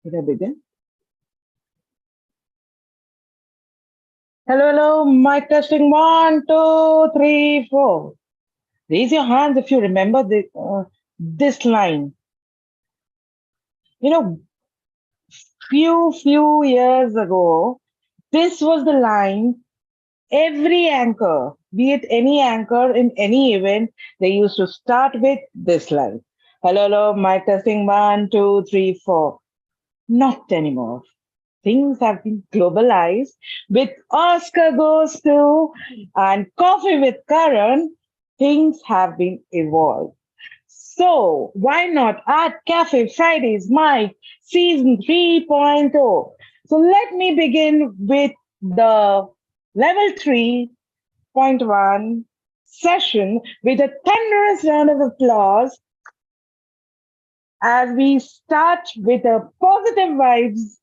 Did I begin? Hello, hello, mic testing one, two, three, four. Raise your hands if you remember this line. You know, few years ago, this was the line every anchor, be it any anchor in any event, they used to start with this line. Hello, hello, mic testing one, two, three, four. Not anymore. Things have been globalized with Oscar goes to and coffee with Karan. Things have been evolved. So why not add Cafe Fridays, Mike, season 3.0? So let me begin with the level 3.1 session with a thunderous round of applause as we start with a positive vibes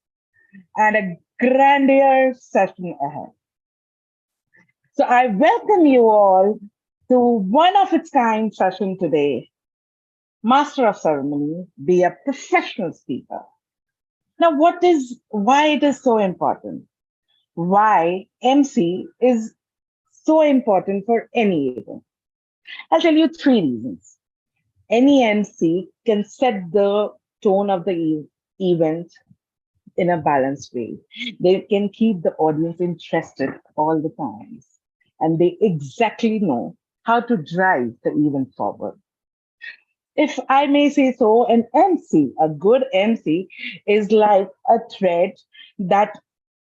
and a grandiose session ahead. So I welcome you all to one of its kind session today. Master of ceremony, be a professional speaker. Now, why it is so important? Why MC is so important for any event? I'll tell you three reasons. Any MC can set the tone of the event in a balanced way. They can keep the audience interested all the times, and they exactly know how to drive the event forward. If I may say so, an MC, a good MC, is like a thread that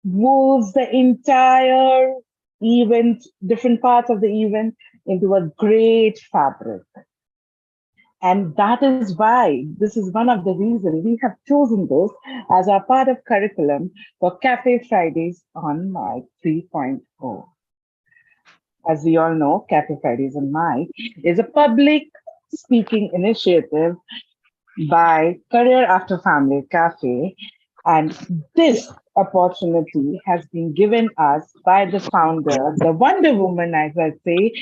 moves the entire event, different parts of the event, into a great fabric. And that is why this is one of the reasons we have chosen this as our part of curriculum for Cafe Fridays on Mic 3.0. As we all know, Cafe Fridays on Mic is a public speaking initiative by Career After Family Cafe. And this opportunity has been given us by the founder, the Wonder Woman, as I say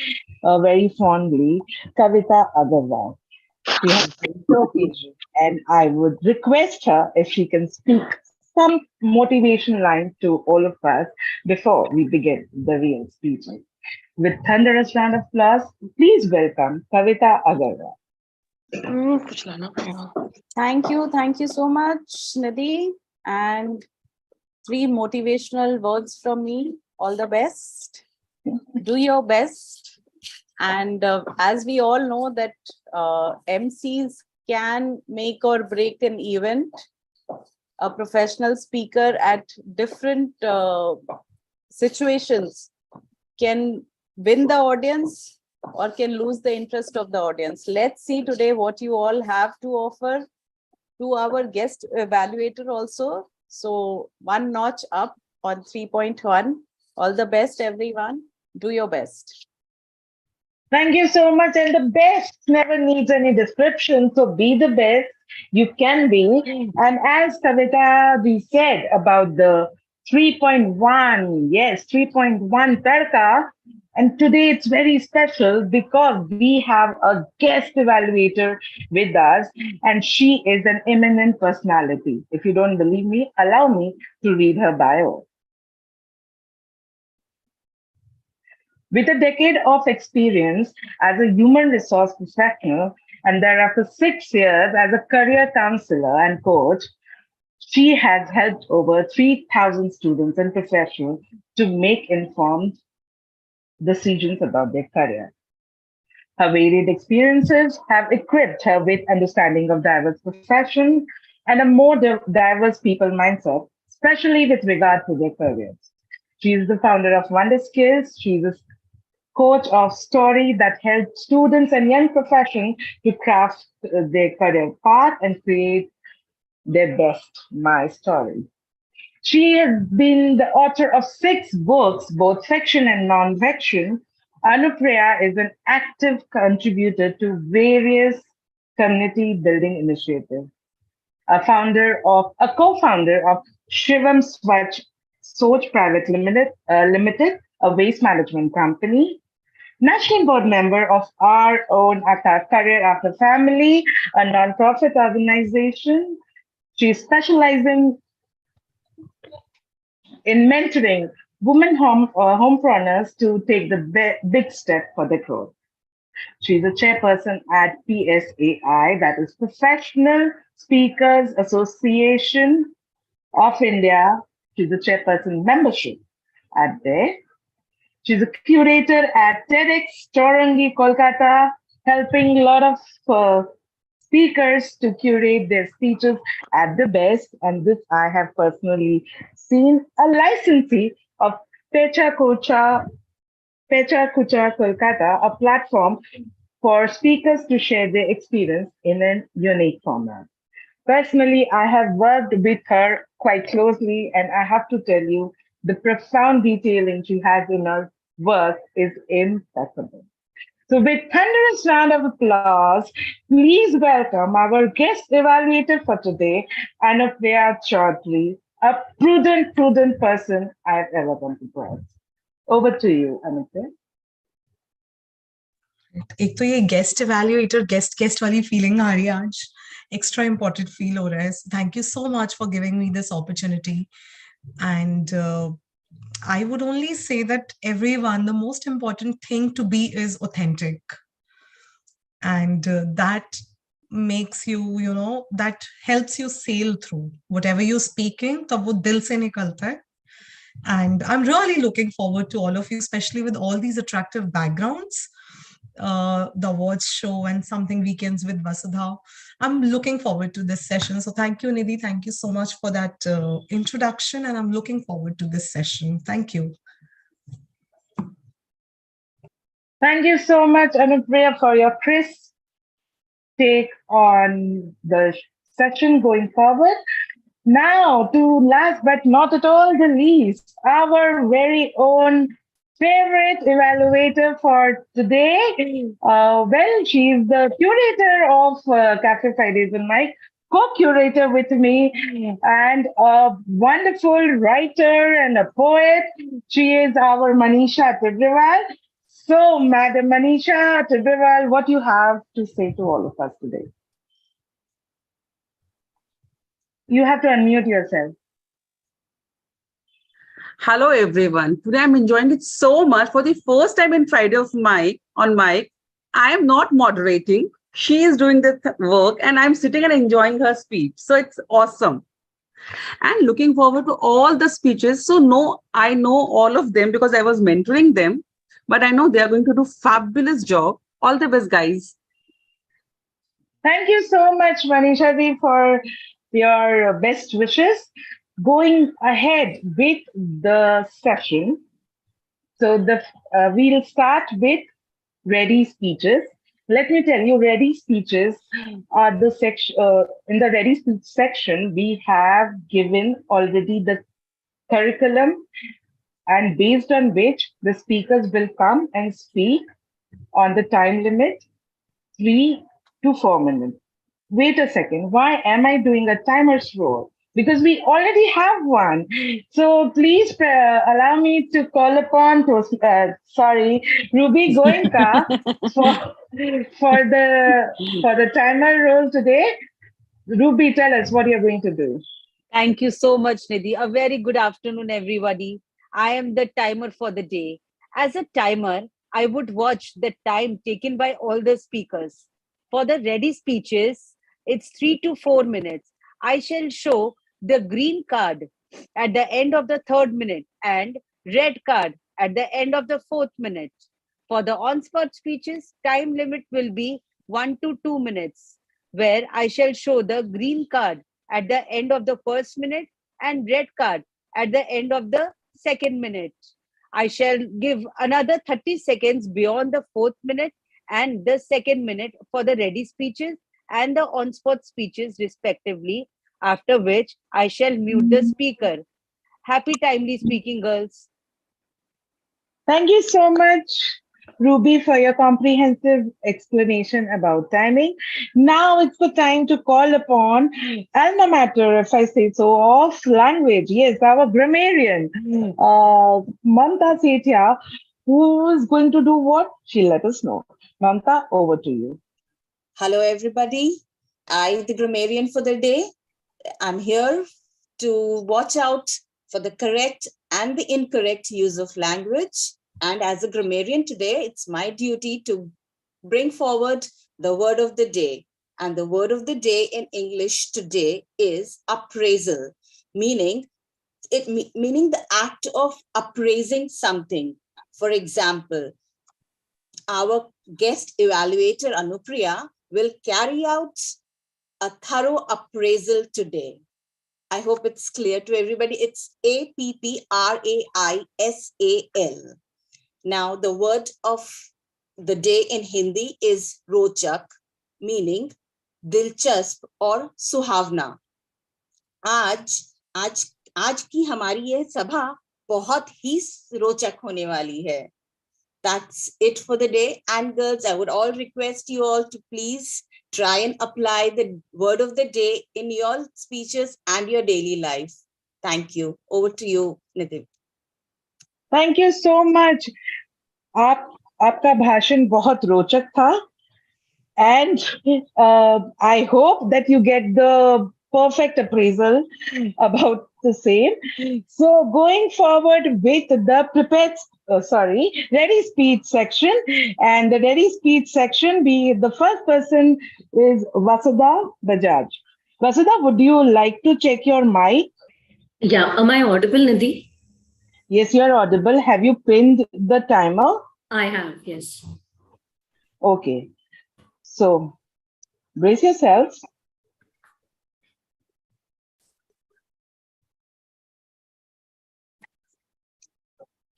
very fondly, Kavita Agarwal. She has been so patient, and I would request her if she can speak some motivation line to all of us before we begin the real speeches. With thunderous round of applause, please welcome Kavita Agarwal. Thank you so much, Nidhi. And three motivational words from me. All the best. Do your best. And as we all know that MCs can make or break an event, a professional speaker at different situations can win the audience or can lose the interest of the audience. Let's see today what you all have to offer to our guest evaluator also. So one notch up on 3.1. All the best, everyone. Do your best. Thank you so much. And the best never needs any description. So be the best you can be. And as Kavita, we said about the 3.1, yes, 3.1 Tarka. And today it's very special because we have a guest evaluator with us, and she is an eminent personality. If you don't believe me, allow me to read her bio. With a decade of experience as a human resource professional and thereafter 6 years as a career counselor and coach, she has helped over 3,000 students and professionals to make informed decisions about their career. Her varied experiences have equipped her with understanding of diverse professions and a more diverse people mindset, especially with regard to their careers. She is the founder of Wonder Skills. She is a coach of story that helps students and young professionals to craft their career path and create their best my story. She has been the author of 6 books, both fiction and non-fiction. Anupriya is an active contributor to various community building initiatives. A co-founder of Shivam Swachh Soch Private Limited, a waste management company, national board member of our own Career After Family, a non-profit organization, She's specializing in mentoring women homepreneurs to take the big step for their growth. She's a chairperson at PSAI, that is Professional Speakers Association of India. She's a chairperson membership at there. She's a curator at TEDx Torangi, Kolkata, helping a lot of speakers to curate their speeches at the best. And this I have personally seen. A licensee of Pecha Kucha Kolkata, a platform for speakers to share their experience in a unique format. Personally, I have worked with her quite closely, and I have to tell you, the profound detailing she has in her work is impeccable. So, with thunderous round of applause, please welcome our guest evaluator for today, Anupriya Chaudhary, a prudent person I've ever come across. Over to you, Anupriya. एक तो ये guest evaluator guest वाली feeling आ रही है आज extra important feel हो रहा है thank you so much for giving me this opportunity and I would only say that everyone, the most important thing to be is authentic. And that makes you, that helps you sail through whatever you're speaking, tab wo dil se nikalta hai. And I'm really looking forward to all of you, especially with all these attractive backgrounds. The awards show and something weekends with Vasudha. I'm looking forward to this session. So thank you, Nidhi. Thank you so much for that introduction. And I'm looking forward to this session. Thank you. Thank you so much, Anupriya, for your crisp take on the session going forward. Now, to last but not at all the least, our very own favorite evaluator for today. Well, she's the curator of Cafe Fridays and Mike, co-curator with me, and a wonderful writer and a poet. She is our Manisha Tibrewal. So, Madam Manisha Tibrewal, what you have to say to all of us today? You have to unmute yourself. Hello, everyone. Today I'm enjoying it so much. For the first time in Friday of Mike on Mike, I am not moderating. She is doing the work and I'm sitting and enjoying her speech. So it's awesome. And looking forward to all the speeches. So no, I know all of them because I was mentoring them, but I know they are going to do fabulous job. All the best, guys. Thank you so much, Manisha ji, for your best wishes. Going ahead with the session, so we'll start with ready speeches. Let me tell you, ready speeches are the section. In the ready speech section, we have given already the curriculum, and based on which the speakers will come and speak on the time limit, 3 to 4 minutes. Wait a second, why am I doing a timer's role? Because we already have one. So please allow me to call upon Ruby Goenka for the timer role today. Ruby, tell us what you're going to do. Thank you so much, Nidhi. A very good afternoon, everybody. I am the timer for the day. As a timer, I would watch the time taken by all the speakers. For the ready speeches, it's 3 to 4 minutes. I shall show the green card at the end of the 3rd minute and red card at the end of the 4th minute. For the on-spot speeches, time limit will be 1 to 2 minutes, where I shall show the green card at the end of the 1st minute and red card at the end of the 2nd minute. I shall give another 30 seconds beyond the 4th minute and the 2nd minute for the ready speeches and the on-spot speeches respectively, after which I shall mute the speaker. Happy timely speaking, girls. Thank you so much, Ruby, for your comprehensive explanation about timing. Now it's the time to call upon alma mater, if I say so, of language. Yes, our grammarian, Mamta Sethia, who is going to do what? She'll let us know. Mamta, over to you. Hello, everybody. I, the grammarian for the day, I'm here to watch out for the correct and the incorrect use of language. And as a grammarian today, it's my duty to bring forward the word of the day. And the word of the day in English today is appraisal, meaning the act of appraising something. For example, our guest evaluator Anupriya will carry out a thorough appraisal today. I hope it's clear to everybody. It's APPRAISAL. Now, the word of the day in Hindi is rochak, meaning दिलचस्प और सुहावना. आज की हमारी ये सभा बहुत ही रोचक होने वाली है. That's it for the day. And girls, I would all request you all to please try and apply the word of the day in your speeches and your daily life. Thank you. Over to you, Nitin. Thank you so much. आपका भाषण बहुत रोचक था. And I hope that you get the perfect appraisal about the same. So going forward with the ready speech section, and the ready speech section, the first person is Vasudha Bajaj. Vasudha, would you like to check your mic? Yeah, am I audible, Nidhi? Yes, you're audible. Have you pinned the timer? I have, yes. Okay. So brace yourselves.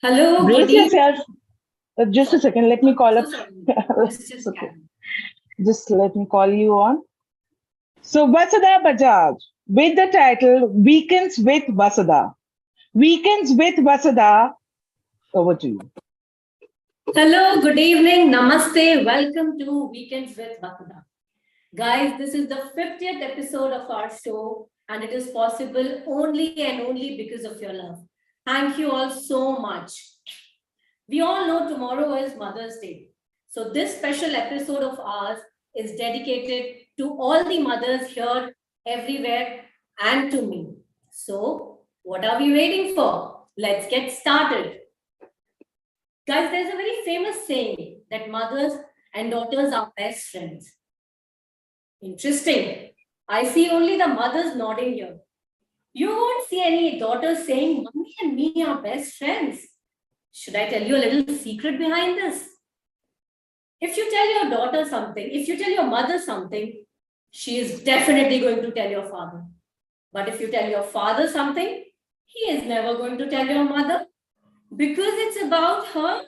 Hello, Brace good evening. yourself. Just a second. Let me call up. Okay. Just let me call you on. So Vasudha Bajaj with the title Weekends with Vasudha. Weekends with Vasudha. Over to you. Hello, good evening. Namaste. Welcome to Weekends with Vasudha. Guys, this is the 50th episode of our show, and it is possible only and only because of your love. Thank you all so much. We all know tomorrow is Mother's Day. So this special episode of ours is dedicated to all the mothers here, everywhere, and to me. So what are we waiting for? Let's get started. Guys, there's a very famous saying that mothers and daughters are best friends. Interesting. I see only the mothers nodding here. You won't see any daughters saying, Mommy and me are best friends. Should I tell you a little secret behind this? If you tell your daughter something, if you tell your mother something, she is definitely going to tell your father. But if you tell your father something, he is never going to tell your mother because it's about her.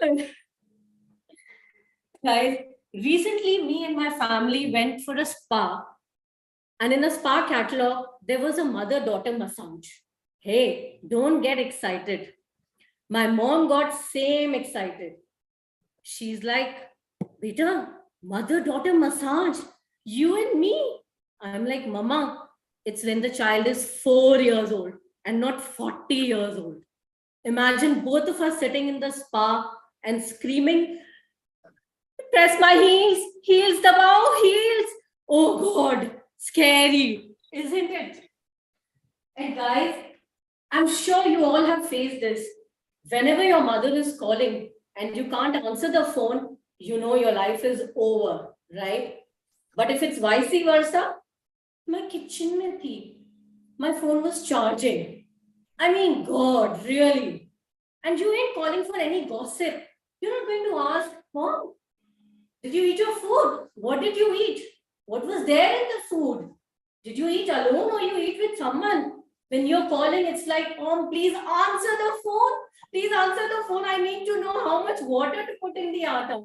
Guys, recently me and my family went for a spa, and in a spa catalog, there was a mother-daughter massage. Hey, don't get excited. My mom got same excited. She's like, Beta, mother-daughter massage, you and me. I'm like, Mama, it's when the child is 4 years old and not 40 years old. Imagine both of us sitting in the spa and screaming, press my heels, heels dabao, heels. Oh God, scary, isn't it? And guys, I'm sure you all have faced this. Whenever your mother is calling and you can't answer the phone, you know your life is over, right? But if it's vice versa, my kitchen mein thi. My phone was charging. I mean, God, really? And you ain't calling for any gossip. You're not going to ask, Mom, did you eat your food? What did you eat? What was there in the food? Did you eat alone or you eat with someone? When you're calling, it's like, Mom, please answer the phone. Please answer the phone. I need to know how much water to put in the atta.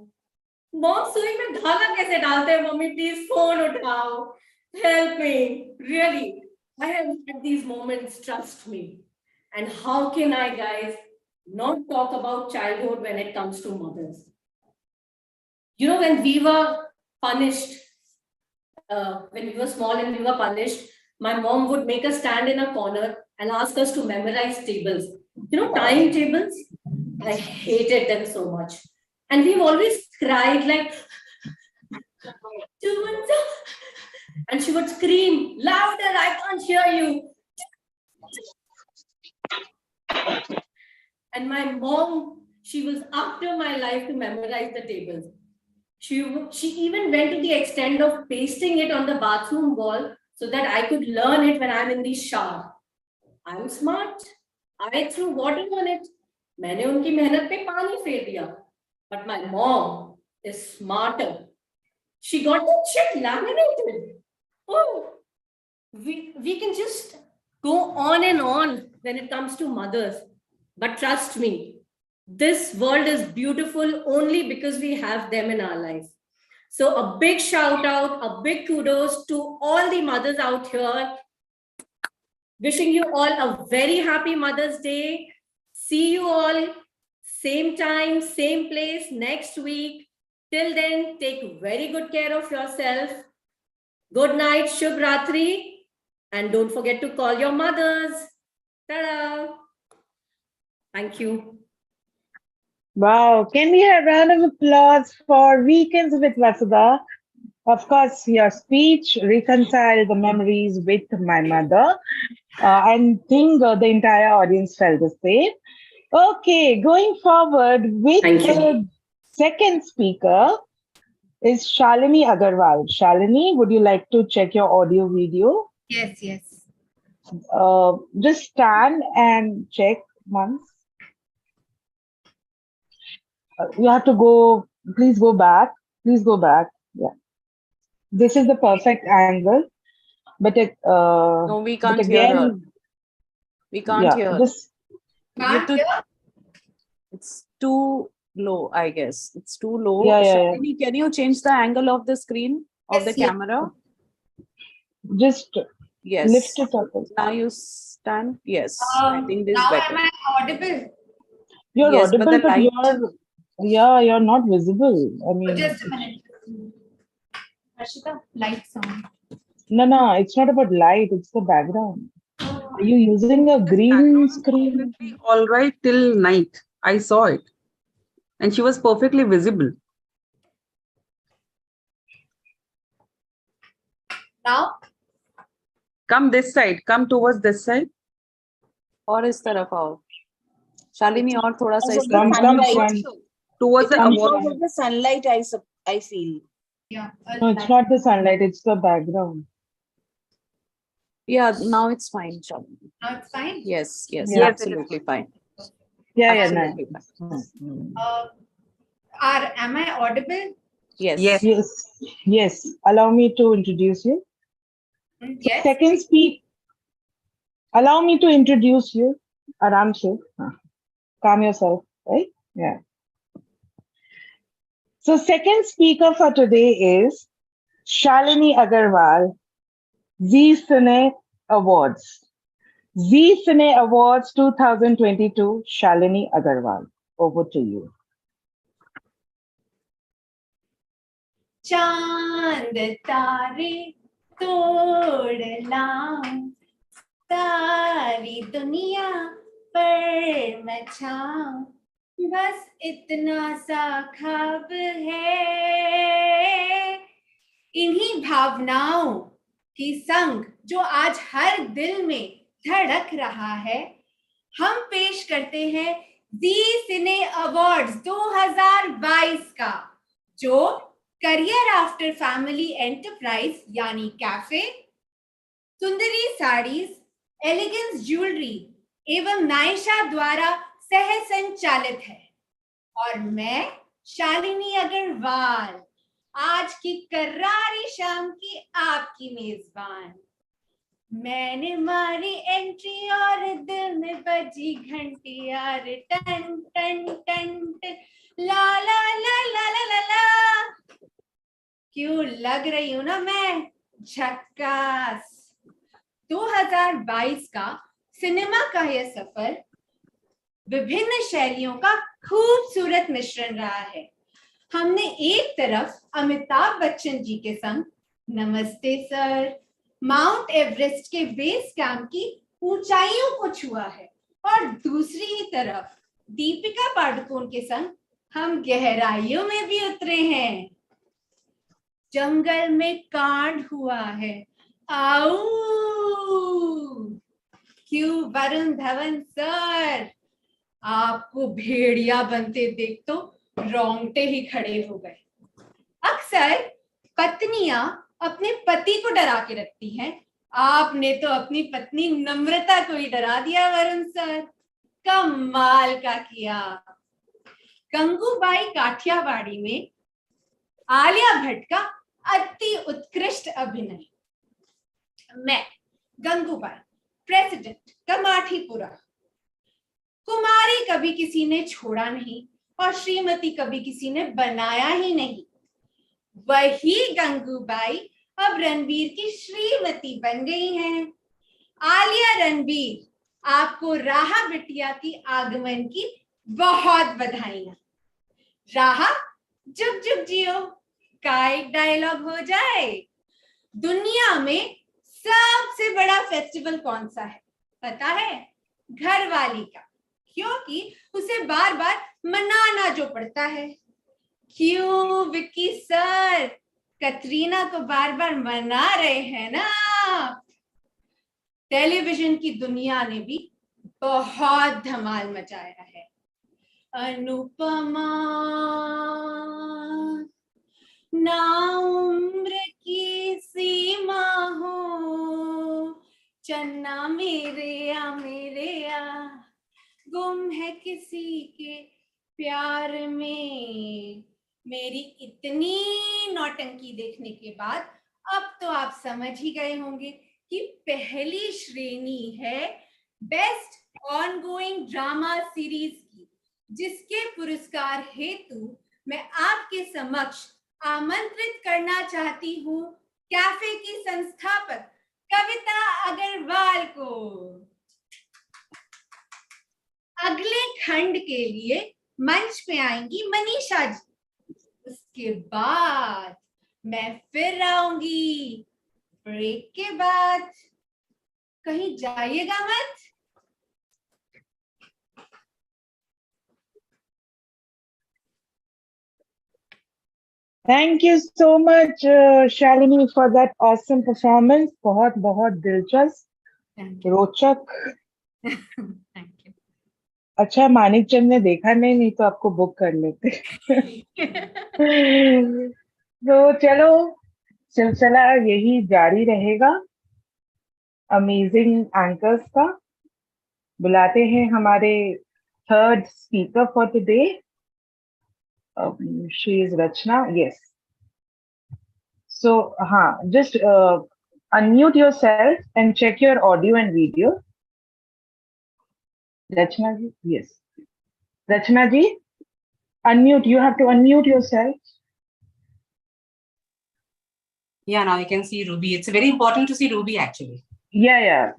Mom, सुई में धागा कैसे डालते हैं? Mommy, please phone उठाओ. Help me. Really, I have had these moments, trust me. And how can I, guys, not talk about childhood when it comes to mothers? You know, when we were punished, when we were small and we were punished, my mom would make us stand in a corner and ask us to memorize tables. You know, time tables? I hated them so much. And we've always cried like, and she would scream, louder, I can't hear you. And my mom, she was after my life to memorize the tables. She even went to the extent of pasting it on the bathroom wall so that I could learn it when I'm in the shower. I'm smart. I threw water on it. मैंने उनकी मेहनत पे पानी फेर दिया. But my mom is smarter. She got the shit laminated. Oh, we can just go on and on when it comes to mothers. But trust me, this world is beautiful only because we have them in our life. So a big shout out, a big kudos to all the mothers out here. Wishing you all a very happy Mother's Day. See you all same time, same place next week. Till then, take very good care of yourself. Good night, Shubh Ratri. And don't forget to call your mothers. Ta-da! Thank you. Wow. Can we have a round of applause for Weekends with Vasudha? Of course, your speech reconciled the memories with my mother. And think the entire audience felt the same. Okay, going forward with Thank you. the second speaker is Shalini Agarwal. Shalini, would you like to check your audio video? Yes, yes. Just stand and check once. You have to go, please go back. Please go back. Yeah. This is the perfect angle. But No, we can't hear her. We can't hear. Just, You have Can't to- hear? It's too low, I guess. It's too low. Yeah. Shalini, can you change the angle of the screen of the Yes, yes. camera? just Yes. lift it up. Now you stand. Yes. I think this is Now better. am I audible? You're Yes, but audible, the but light- you're not visible. I mean, Just a minute. Harshita, lights on. no, it's not about light, it's the background. Are you using a green screen? All right till night. I saw it. And she was perfectly visible. Now, Come this side. Come towards this side. और इस तरफ आओ. Shalini और थोड़ा सा Because इस of the तरफ. Come sunlight. front. Towards the Because award. of the sunlight, I feel. yeah. No, it's not the sunlight, it's the background. Yeah, now it's fine, Shalini. Now it's fine. Yes, Yeah. absolutely fine. Yeah, Absolutely fine. Am I audible? Yes. Yes. Yes. Allow me to introduce you. Yes. Second speak. Allow me to introduce you. Aram se. Calm yourself, right? Yeah. So second speaker for today is Shalini Agarwal, Zee Cine Awards. Zee Cine Awards 2022, Shalini Agarwal. Over to you. चांद तारे तोड़ लाऊं, सारी दुनिया पर मैं छाऊं, बस इतना सा ख्वाब है, इन्हीं भावनाओं की संग जो आज हर दिल में धड़क रहा है, हम पेश करते हैं जी सिने अवार्ड्स 2022 का, जो करियर आफ्टर फैमिली एंटरप्राइज यानी कैफे, सुंदरी साड़ीज, एलिगेंस ज्वेलरी एवं नायशा द्वारा सह संचालित है। और मैं शालिनी अग्रवाल, आज की करारी शाम की आपकी मेजबान। मैंने मारी एंट्री और दिल में बजी घंटी यार, टन टन टन टन, ला ला ला ला ला ला ला। क्यों लग रही हूं ना मैं झक्कास। 2022 का सिनेमा का यह सफर विभिन्न शैलियों का खूबसूरत मिश्रण रहा है। हमने एक तरफ अमिताभ बच्चन जी के संग नमस्ते सर, माउंट एवरेस्ट के बेस कैंप की ऊंचाइयों को छुआ है, और दूसरी ही तरफ दीपिका पादुकोण के संग हम गहराइयों में भी उतरे हैं। जंगल में कांड हुआ है, आओ क्यों वरुण धवन सर, आपको भेड़िया बनते देख तो रोंगटे ही खड़े हो गए। अक्सर पत्नियां अपने पति को डरा के रखती हैं, आपने तो अपनी पत्नी नम्रता को ही डरा दिया वरुण सर, कमाल का किया। गंगूबाई काठियावाड़ी में आलिया भट्ट का अति उत्कृष्ट अभिनय। मैं गंगूबाई, प्रेसिडेंट कमाठीपुरा, कुमारी कभी किसी ने छोड़ा नहीं और श्रीमती कभी किसी ने बनाया ही नहीं। वही गंगूबाई अब रणबीर की श्रीमती बन गई हैं। आलिया रणबीर, आपको राहा बिटिया की आगमन की बहुत बधाइयां। राहा जुग जुग जियो का एक डायलॉग हो जाए। दुनिया में सबसे बड़ा फेस्टिवल कौन सा है पता है? घरवाली का, क्योंकि उसे बार बार मनाना जो पड़ता है। क्यों विक्की सर, कटरीना को बार बार मना रहे हैं ना आप। टेलीविजन की दुनिया ने भी बहुत धमाल मचाया है। अनुपमा ना उम्र की सीमा हो, चन्ना मेरे आ गुम है किसी के प्यार में। मेरी इतनी नौटंकी देखने के बाद अब तो आप समझ ही गए होंगे कि पहली श्रेणी है बेस्ट ऑनगोइंग ड्रामा सीरीज की, जिसके पुरस्कार हेतु मैं आपके समक्ष आमंत्रित करना चाहती हूँ कैफे की संस्थापक कविता अग्रवाल को। अगले खंड के लिए मंच पे आएंगी मनीषा जी। उसके बाद मैं फिर आऊंगी ब्रेक के बाद। कहीं जाइएगा मत। Thank you so much, Shalini, for that awesome performance. बहुत बहुत दिलचस्प, रोचक। Thank you. अच्छा, मानिक चंद ने देखा नहीं तो आपको बुक कर लेते। तो चलो, सिलसिला यही जारी रहेगा अमेजिंग एंकर्स का। बुलाते हैं हमारे third speaker for today. She is Rachna. Yes, so हाँ, just unmute yourself and check your audio and video. Rachna ji, yes. Rachna ji, unmute. You have to unmute yourself. Yeah, now you can see Ruby. It's very important to see Ruby actually. Yeah.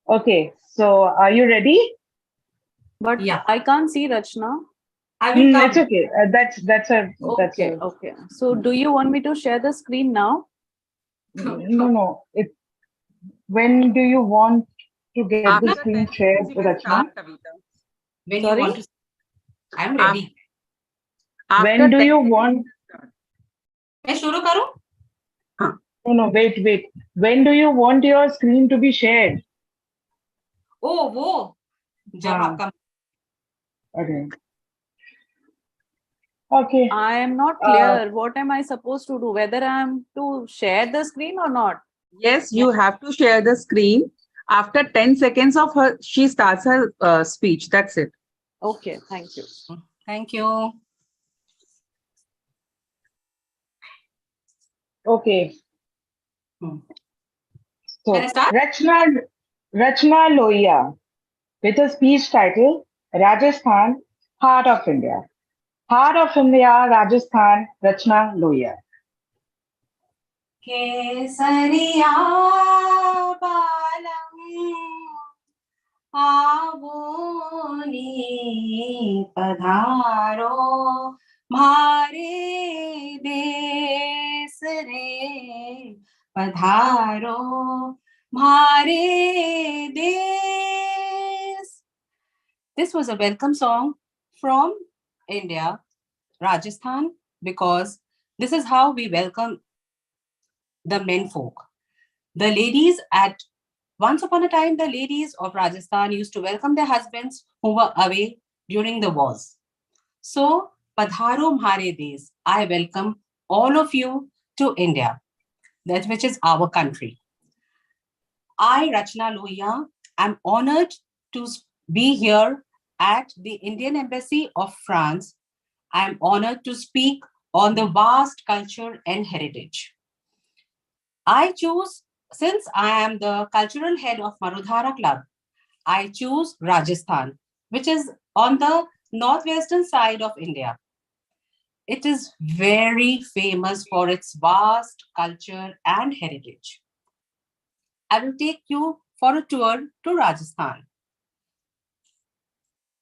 Okay, so are you ready? But Yeah. I can't see Rachna. I will come. It's okay. Okay. So do you want me to share the screen now? No. When do you want to get the screen shared, Rachna? When Sorry? you want to. I'm ready. When do you want? मैं शुरू करूं? No, wait. When do you want your screen to be shared? Oh, वो जब आपका. Okay. I am not clear. What am I supposed to do? Whether I am to share the screen or not? Yes, you have to share the screen. After 10 seconds of her, she starts her speech. That's it. Okay, thank you. Thank you. Okay. So, Can I start? Rachna Lohia, with a speech title, Rajasthan, Heart of India. Heart of India, Rajasthan, Rachna Lohia. केसरिया बालम आवोनी पधारो मारे देश रे पधारो मारे देश. This was a welcome song from India, Rajasthan, because this is how we welcome the menfolk. The ladies at Once upon a time, the ladies of Rajasthan used to welcome their husbands who were away during the wars. So, Padharo Mhare Desh, I welcome all of you to India, that which is our country. I, Rachna Lohiya, am honored to be here at the Indian Embassy of France. I am honored to speak on the vast culture and heritage. I choose, since I am the cultural head of Marudhara Club, I choose Rajasthan, which is on the northwestern side of India. It is very famous for its vast culture and heritage. I will take you for a tour to Rajasthan.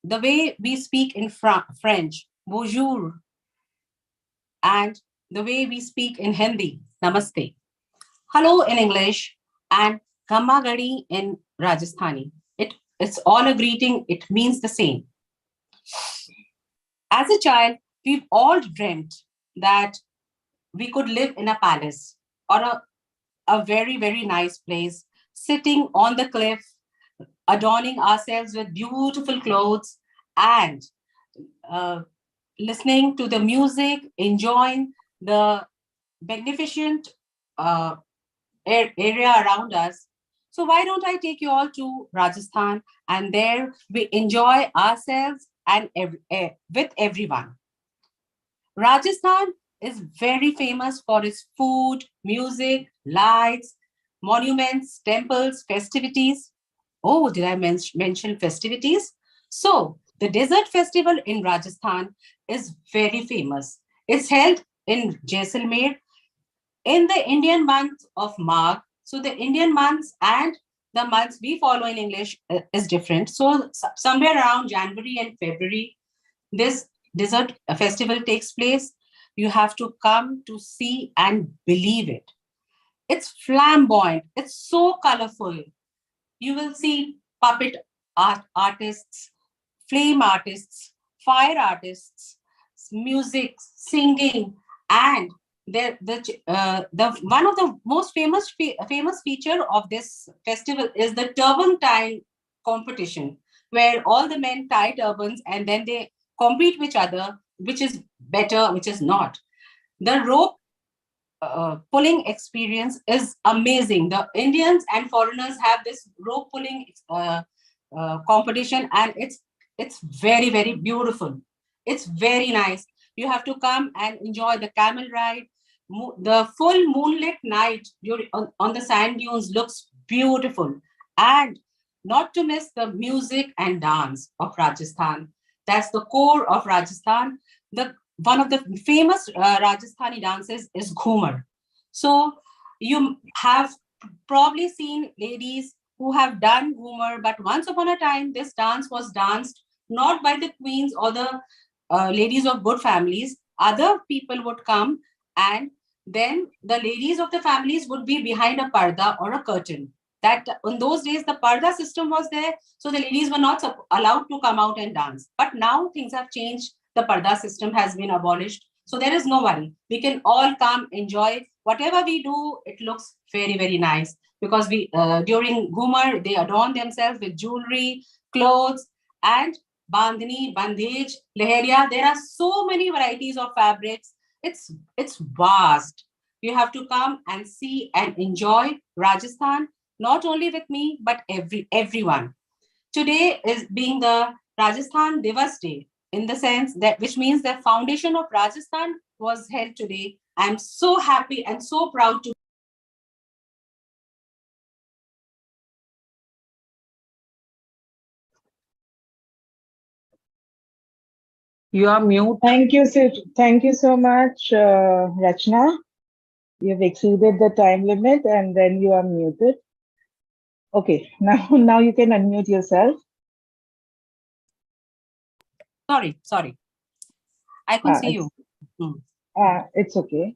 The way we speak in French, bonjour, and the way we speak in Hindi, namaste. Hello in English, and Gamma Gadi in Rajasthani. It's all a greeting, it means the same. As a child, we've all dreamt that we could live in a palace or a very, very nice place, sitting on the cliff, adorning ourselves with beautiful clothes, and listening to the music, enjoying the magnificent area around us. So why don't I take you all to Rajasthan, and there we enjoy ourselves and with everyone. Rajasthan is very famous for its food, music, lights, monuments, temples, festivities. Oh, did I mention festivities? So the Desert Festival in Rajasthan is very famous. It's held in Jaisalmer in the Indian month of Magh. So the Indian months and the months we follow in English is different. So somewhere around January and February, this desert festival takes place. You have to come to see and believe it. It's flamboyant. It's so colorful. You will see puppet artists, flame artists, fire artists, music, singing, and the one of the most famous feature of this festival is the turban tying competition, where all the men tie turbans and then they compete with each other, which is better, which is not. The rope pulling experience is amazing. The Indians and foreigners have this rope pulling competition, and it's very, very beautiful. It's very nice. You have to come and enjoy the camel ride. The full moonlit night on the sand dunes looks beautiful. And not to miss the music and dance of Rajasthan. That's the core of Rajasthan. One of the famous Rajasthani dances is Ghumar. So you have probably seen ladies who have done Ghumar, but once upon a time, this dance was danced not by the queens or the ladies of good families. Other people would come, and then the ladies of the families would be behind a parda or a curtain. That in those days, the parda system was there, so the ladies were not allowed to come out and dance. But now things have changed. The parda system has been abolished. So there is no worry. We can all come, enjoy. Whatever we do, it looks very, very nice. Because we during Ghumar, they adorn themselves with jewelry, clothes, and bandhani, bandage, leheria. There are so many varieties of fabrics. It's vast. You have to come and see and enjoy Rajasthan, not only with me, but everyone. Today is being the Rajasthan Divas Day, in the sense that, which means the foundation of Rajasthan was held today. I'm so happy and so proud to. You are mute. Thank you, thank you so much, Rachna. You've exceeded the time limit and then you are muted. Okay, now you can unmute yourself. Sorry. I could see you. It's okay.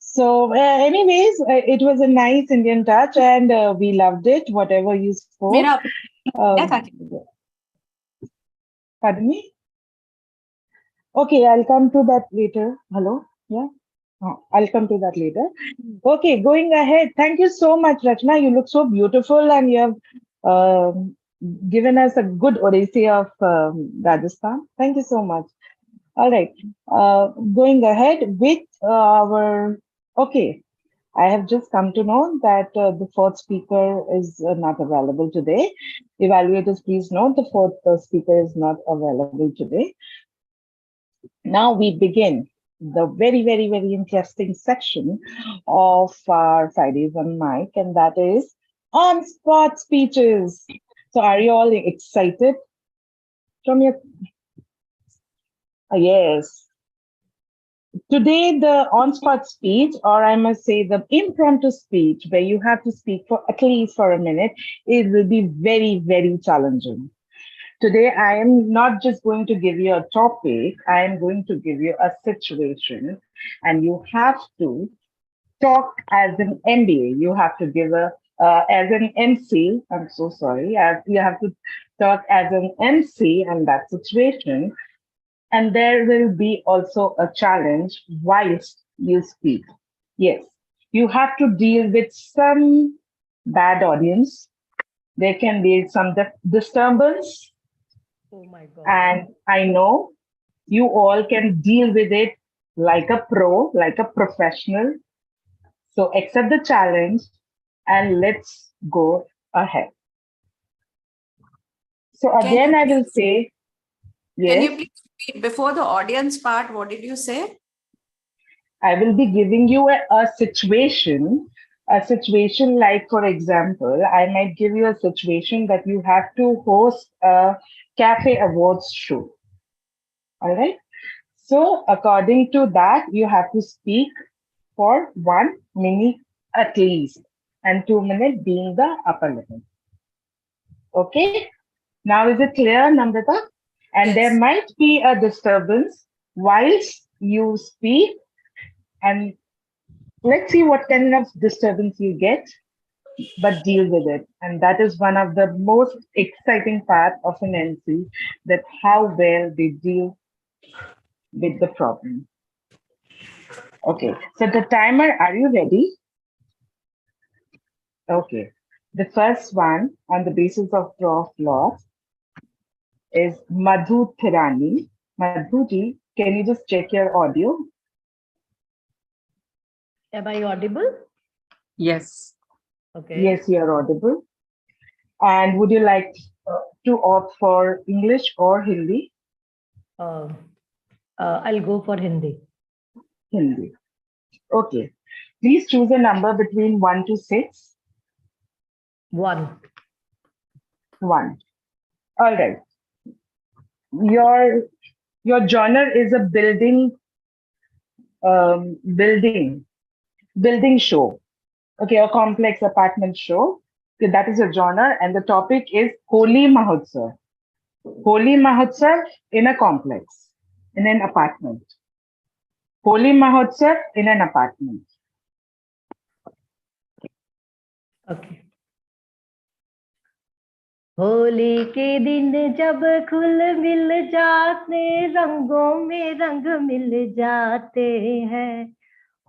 So anyways, it was a nice Indian touch and we loved it, whatever you spoke. Pardon me? Okay, I'll come to that later. Hello? Yeah? I'll come to that later. Okay, going ahead. Thank you so much, Rachna. You look so beautiful, and you have given us a good Odyssey of Rajasthan. Thank you so much. All right. Going ahead with our. Okay, I have just come to know that the fourth speaker is not available today. Evaluators, please note the fourth speaker is not available today. Now we begin the very, very, very interesting section of our Fridays on Mic, and that is on-spot speeches. So are you all excited from your... Yes. Today, the on-spot speech, or I must say the impromptu speech, where you have to speak for at least for a minute, it will be very, very challenging. Today, I am not just going to give you a topic, I am going to give you a situation, and you have to talk as an MBA. You have to give as an MC, I'm so sorry, you have to talk as an MC in that situation. And there will be also a challenge whilst you speak. Yes, you have to deal with some bad audience. There can be some disturbance. Oh my God. And I know you all can deal with it like a pro, like a professional. So accept the challenge and let's go ahead. So again, I will say, yes. Can you please repeat before the audience part? What did you say? I will be giving you a situation like, for example, I might give you a situation that you have to host a cafe awards show. All right. So according to that, you have to speak for 1 minute at least, and 2 minutes being the upper limit. Okay. Now is it clear, Namrata? And Yes. there might be a disturbance whilst you speak, and let's see what kind of disturbance you get, but deal with it. And that is one of the most exciting part of an MC, that how well they deal with the problem. Okay, so the timer, are you ready? Okay, the first one on the basis of draw of law is Madhu Thirani. Madhuji, can you just check your audio? Am I audible? Yes. Okay. Yes, you are audible. And would you like to opt for English or Hindi? I'll go for Hindi. Hindi. Okay. Please choose a number between 1 to 6. 1. 1. All right. Your genre is a building show. Okay, a complex apartment show. Okay, that is a genre, and the topic is Holi Mahotsav. Holi Mahotsav in a complex, in an apartment. Holi Mahotsav in an apartment. Okay. Holi के दिन जब खुल मिल जाते, रंगों में रंग मिल जाते हैं।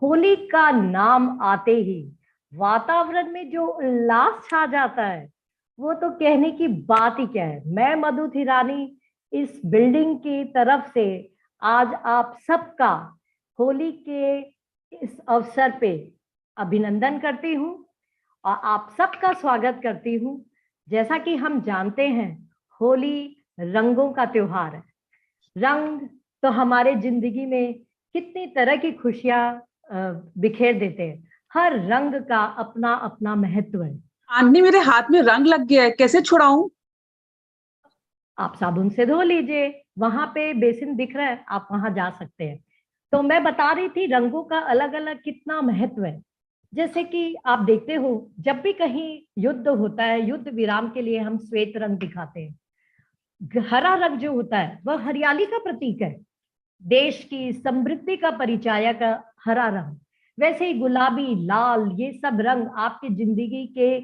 होली का नाम आते ही वातावरण में जो उल्लास छा जाता है, वो तो कहने की बात ही क्या है। मैं मधु थिरानी इस बिल्डिंग की तरफ से आज आप सबका होली के इस अवसर पे अभिनंदन करती हूँ और आप सबका स्वागत करती हूँ। जैसा कि हम जानते हैं, होली रंगों का त्योहार है। रंग तो हमारे जिंदगी में कितनी तरह की खुशियां बिखेर देते हैं। हर रंग का अपना अपना महत्व है। आंटी, मेरे हाथ में रंग लग गया है, कैसे छुड़ाऊं? आप साबुन से धो लीजिए, वहां पे बेसिन दिख रहा है, आप वहां जा सकते हैं। तो मैं बता रही थी रंगों का अलग अलग कितना महत्व है। जैसे कि आप देखते हो, जब भी कहीं युद्ध होता है, युद्ध विराम के लिए हम श्वेत रंग दिखाते हैं। हरा रंग जो होता है वह हरियाली का प्रतीक है, देश की समृद्धि का परिचायक हरा रंग। वैसे ही गुलाबी, लाल, ये सब रंग आपकी जिंदगी के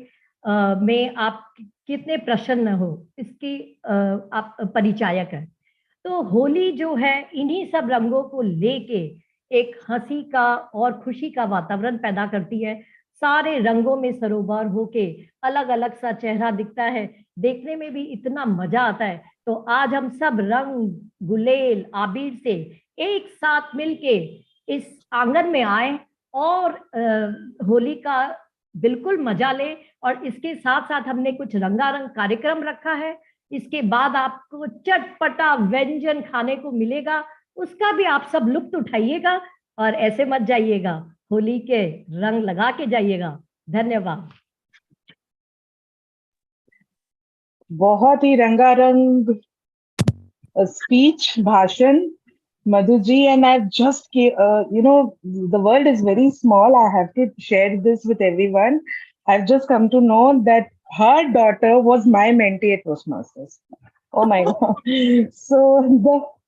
में आप कितने प्रसन्न हो, इसकी आप परिचायक है। तो होली जो है इन्हीं सब रंगों को लेके एक हंसी का और खुशी का वातावरण पैदा करती है। सारे रंगों में सरोवर होके अलग अलग सा चेहरा दिखता है, देखने में भी इतना मजा आता है। तो आज हम सब रंग गुलेल आबिर से एक साथ मिलके इस आंगन में आए और होली का बिल्कुल मजा ले। और इसके साथ साथ हमने कुछ रंगारंग कार्यक्रम रखा है। इसके बाद आपको चटपटा व्यंजन खाने को मिलेगा, उसका भी आप सब लुत्फ उठाइएगा और ऐसे मत जाइएगा, होली के रंग लगा के जाइएगा। धन्यवाद। बहुत ही रंगारंग स्पीच, भाषण, Madhu ji, and I've just, the world is very small. I have to share this with everyone. I've just come to know that her daughter was my mentee at Toastmasters. Oh my God. So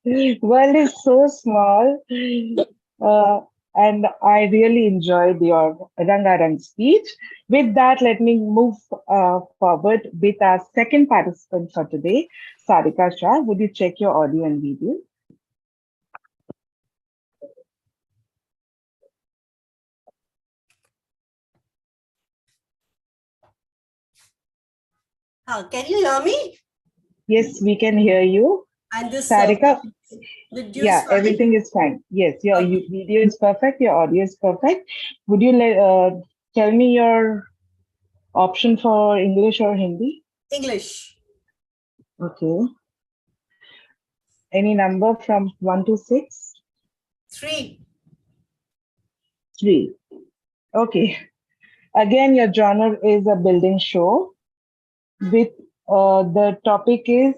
the world is so small. And I really enjoyed your Rangarang speech. With that, let me move forward with our second participant for today, Sarika Shah. Would you check your audio and video? Can you hear me? Yes, we can hear you. And this Sarika, video yeah, is fine? everything is fine. Yes, your Okay. video is perfect. Your audio is perfect. Would you tell me your option for English or Hindi? English. Okay. Any number from 1 to 6? 3. 3. Okay. Again, your genre is a building show with the topic is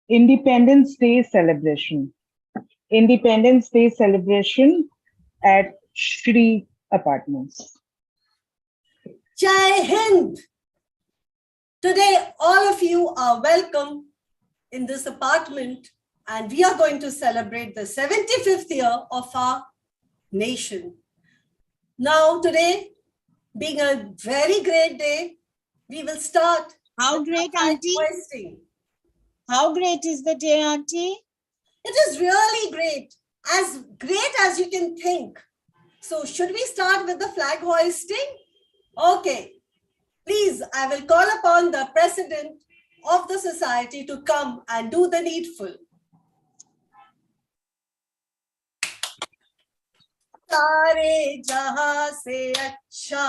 Independence Day celebration. Independence Day celebration at Shri Apartments. Jai Hind! Today, all of you are welcome in this apartment, and we are going to celebrate the 75th year of our nation. Now, today, being a very great day, we will start. How great, Auntie? How great is the day, Auntie? It is really great as you can think. So should we start with the flag hoisting? Okay. Please, I will call upon the president of the society to come and do the needful. सारे जहां से अच्छा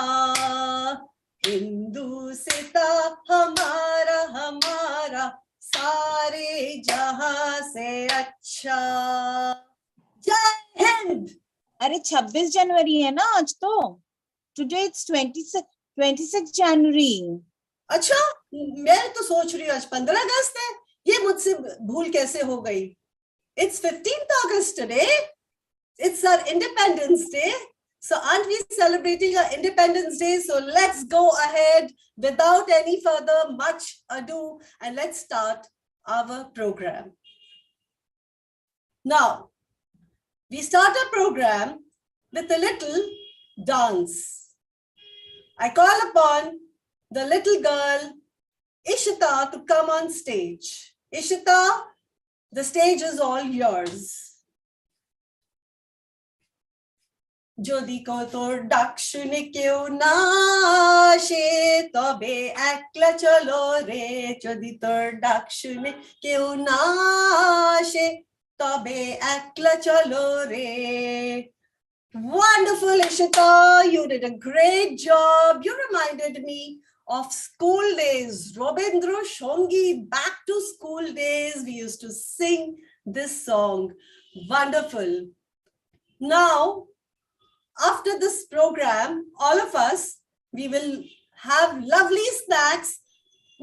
हिंदुस्ता हमारा हमारा सारे जहां से अच्छा जय हिंद। अरे 26 जनवरी है ना आज तो। Today it's 26 January. अच्छा, मैं तो सोच रही हूँ आज 15 अगस्त है। ये मुझसे भूल कैसे हो गई? It's 15th August today. It's our Independence Day. So aren't we celebrating our Independence Day? So let's go ahead without any further much ado and let's start our program. Now, we start our program with a little dance. I call upon the little girl, Ishita, to come on stage. Ishita, the stage is all yours. যদি কত ডাক শুনে কেউ না আসে তবে একলা চলো রে যদি তোর ডাক শুনে কেউ না আসে তবে একলা চলো রে Wonderful, Ishita. You did a great job. You reminded me of school days. Robindra Shongi, back to school days. We used to sing this song. Wonderful. Now, after this program, all of us, we will have lovely snacks.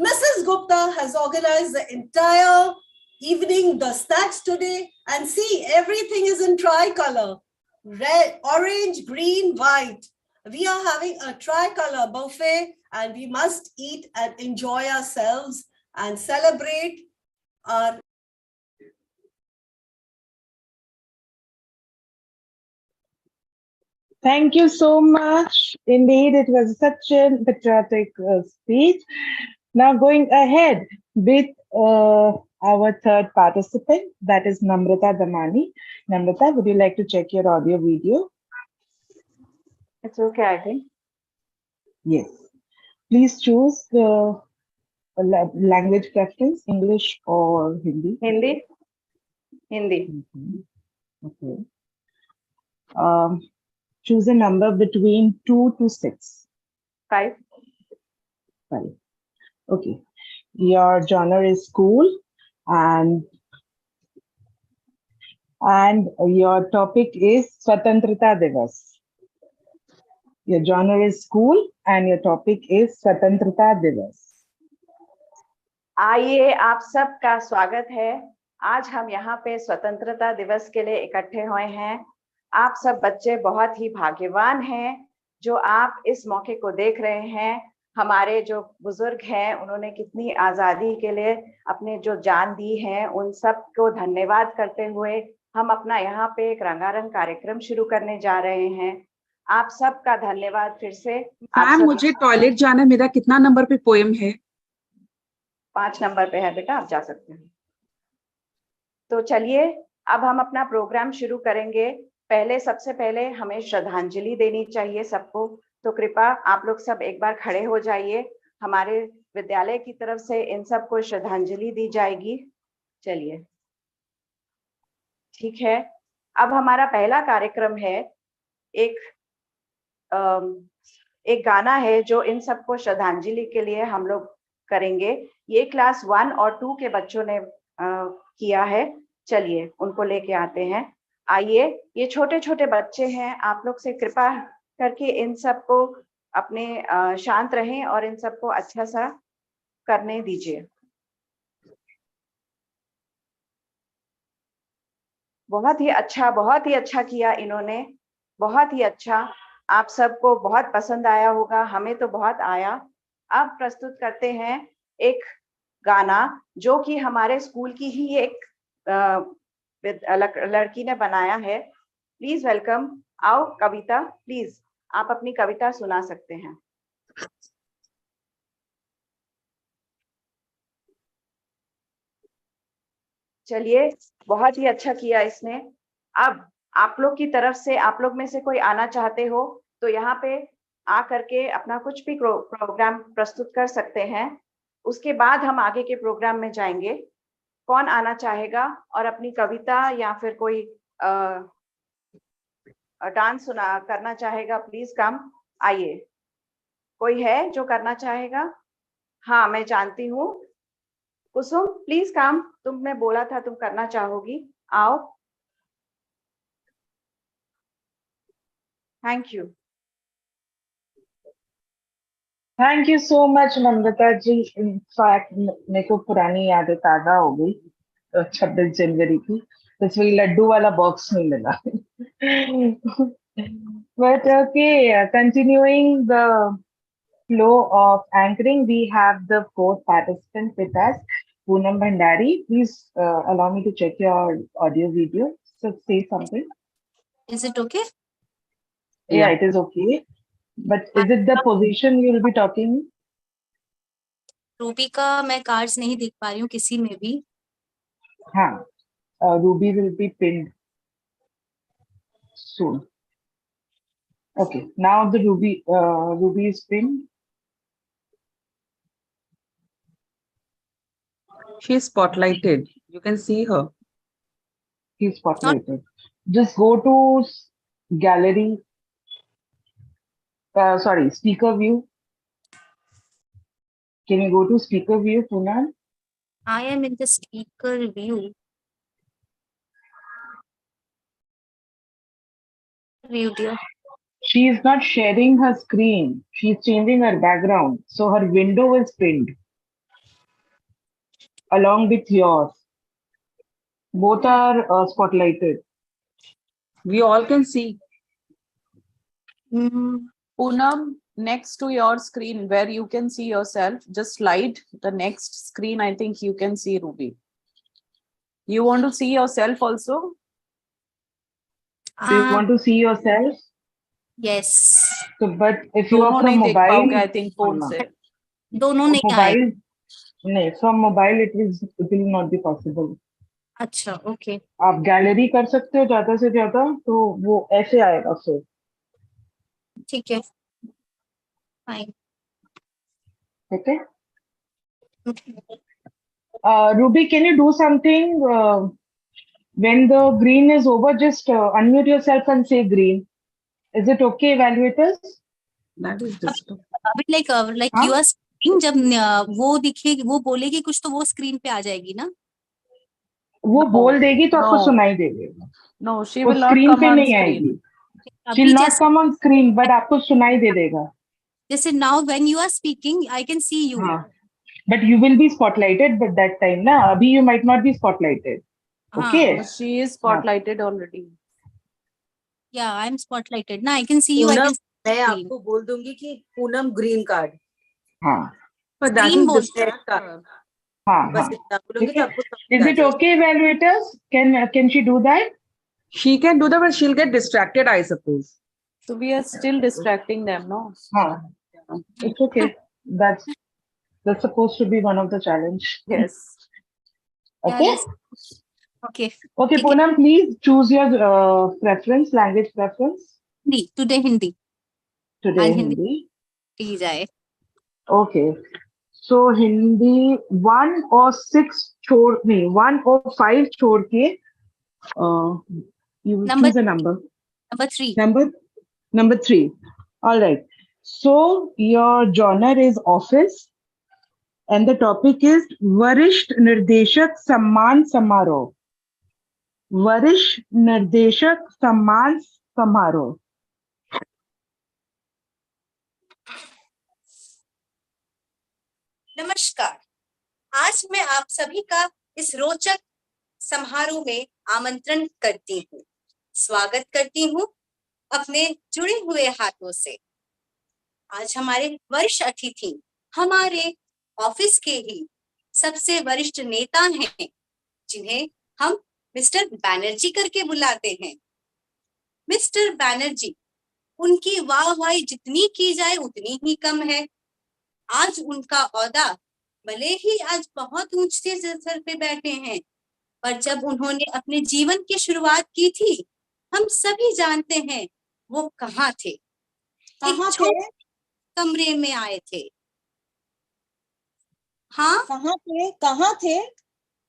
Mrs. Gupta has organized the entire evening, the snacks today, and see, everything is in tricolor. Red, orange, green, white. We are having a tricolor buffet and we must eat and enjoy ourselves and celebrate our Thank you so much. Indeed, it was such a patriotic speech. Now going ahead with our third participant, that is Namrata Damani. Namrata, would you like to check your audio video? It's okay, I think. Yes. Please choose the language preference, English or Hindi. Hindi? Hindi. Okay. Choose a number between 2 to 6. 5. 5. Okay. Your genre is school and your topic is Swatantrata Divas. Your genre is school and your topic is Swatantrata Divas. आइए आप सबका स्वागत है। आज हम यहाँ पे स्वतंत्रता दिवस के लिए इकट्ठे हुए हैं। आप सब बच्चे बहुत ही भाग्यवान हैं जो आप इस मौके को देख रहे हैं। हमारे जो बुजुर्ग हैं उन्होंने कितनी आज़ादी के लिए अपने जो जान दी है, उन सब को धन्यवाद करते हुए हम अपना यहाँ पे एक रंगारंग कार्यक्रम शुरू करने जा रहे हैं। आप सबका धन्यवाद फिर से। मैम, मुझे टॉयलेट जाना, मेरा कितना नंबर पे पोएम है? 5 नंबर पे है बेटा, आप जा सकते हैं। तो चलिए अब हम अपना प्रोग्राम शुरू करेंगे। सबसे पहले हमें श्रद्धांजलि देनी चाहिए सबको, तो कृपा आप लोग सब एक बार खड़े हो जाइए। हमारे विद्यालय की तरफ से इन सबको श्रद्धांजलि दी जाएगी। चलिए, ठीक है। अब हमारा पहला कार्यक्रम है, एक गाना है जो इन सबको श्रद्धांजलि के लिए हम लोग करेंगे। ये क्लास 1 और 2 के बच्चों ने किया है। चलिए उनको लेके आते हैं। आइए, ये छोटे छोटे बच्चे हैं, आप लोग से कृपा करके इन सबको अपने शांत रहें और इन सबको अच्छा सा करने दीजिए। बहुत ही अच्छा किया इन्होंने, बहुत ही अच्छा। आप सबको बहुत पसंद आया होगा, हमें तो बहुत आया। अब प्रस्तुत करते हैं एक गाना जो कि हमारे स्कूल की ही एक लड़की ने बनाया है। Please welcome. आओ कविता, प्लीज आप अपनी कविता सुना सकते हैं। चलिए, बहुत ही अच्छा किया इसने। अब आप लोग की तरफ से, आप लोग में से कोई आना चाहते हो तो यहाँ पे आ करके अपना कुछ भी प्रोग्राम प्रस्तुत कर सकते हैं। उसके बाद हम आगे के प्रोग्राम में जाएंगे। कौन आना चाहेगा और अपनी कविता या फिर कोई डांस करना चाहेगा? प्लीज कम, आइए। कोई है जो करना चाहेगा? हाँ, मैं जानती हूँ। कुसुम, प्लीज कम, तुमने बोला था तुम करना चाहोगी, आओ। Thank you. Thank you so much Namrata ji. In fact मेरे को पुरानी यादें ताजा हो गई 26 जनवरी की। तो इसमें लड्डू वाला बॉक्स नहीं मिला। But okay, continuing the flow of anchoring, we have the fourth participant with us, Poonam Bhandari. Please allow me to check your audio video. So say something. Is it okay? Yeah, it is okay. But is it the position you will be talking? Ruby का मैं cards नहीं देख पा रही हूँ किसी में भी। हाँ, Ruby will be pinned soon. Okay, now the Ruby is pinned. She is spotlighted. You can see her. She's spotlighted. Just go to gallery. Sorry, speaker view. Can you go to speaker view, Poonam? I am in the speaker view. View, dear. She is not sharing her screen. She is changing her background. So her window is pinned along with yours. Both are spotlighted. We all can see. Poonam, next to your screen where you can see yourself, just slide the next screen. I think you can see Ruby. You want to see yourself also? Do you want to see yourself? Yes. So, but if you are from mobile, I think phone se. दोनों नहीं आए। Mobile नहीं, from mobile it will not be possible. अच्छा, okay, आप gallery कर सकते हो ज्यादा से ज्यादा, तो वो ऐसे आएगा फिर. ठीक है, fine. Okay. Ruby, can you do something? When the green is over, just unmute yourself and say green. Is it okay, evaluators? That is just. अभी लाइक हाँ? यू आर स्पीकिंग, जब वो दिखेगी, वो बोलेगी कुछ, तो वो स्क्रीन पे आ जाएगी ना? वो बोल देगी तो आपको no, सुनाई दे देगा. no, she वो will not स्क्रीन come पे on नहीं screen. आएगी. She'll अभी not come on screen, but आपको सुनाई दे देगा. जैसे now when you are speaking I can see you. हाँ. But you will be spotlighted, but that time ना, अभी you might not be spotlighted. Okay? But she is spotlighted already. या I am स्पॉटलाइटेड ना, आई can see you, I Poonam, can मैं आपको बोल दूंगी कि पूनम ग्रीन कार्ड, हाँ. But that Green is बोल just. रेड कार्ड, हाँ. बस हाँ. इतना बोलोगे ठीक तो है. आपको समझ Is आ it जाएगा। okay, evaluators? Can she do that? She can do that, but she'll get distracted, I suppose. So we are still distracting them, no? हाँ. It's okay. That's supposed to be one of the challenge. Yes. Okay. Okay, Okay, Poonam, please choose your preference, language preference. Hindi, today Hindi, Today आज Hindi Hindi. ही जाए। Okay. So Hindi 1 और 6 छोड़ नहीं, 1 और 5 छोड़ के you will Number- choose a number. Number 3. Number 3. All right. So your genre is office and the topic is वरिष्ठ निर्देशक सम्मान समारोह. वरिष्ठ निर्देशक सम्मान समारोह. नमस्कार, आज मैं आप सभी का इस रोचक समारोह में आमंत्रण करती हूँ, स्वागत करती हूँ अपने जुड़े हुए हाथों से। आज हमारे वरिष्ठ अतिथि हमारे ऑफिस के ही सबसे वरिष्ठ नेता हैं, जिन्हें हम मिस्टर बैनर्जी करके बुलाते हैं। मिस्टर बैनर्जी, उनकी वाहवाही जितनी की जाए उतनी ही कम है। आज उनका ओहदा भले ही आज बहुत ऊंचे स्तर पे बैठे हैं, पर जब उन्होंने अपने जीवन की शुरुआत की थी, हम सभी जानते हैं वो कहाँ थे। कहाँ थे? कमरे में आए थे। हाँ, कहाँ थे? कहाँ थे?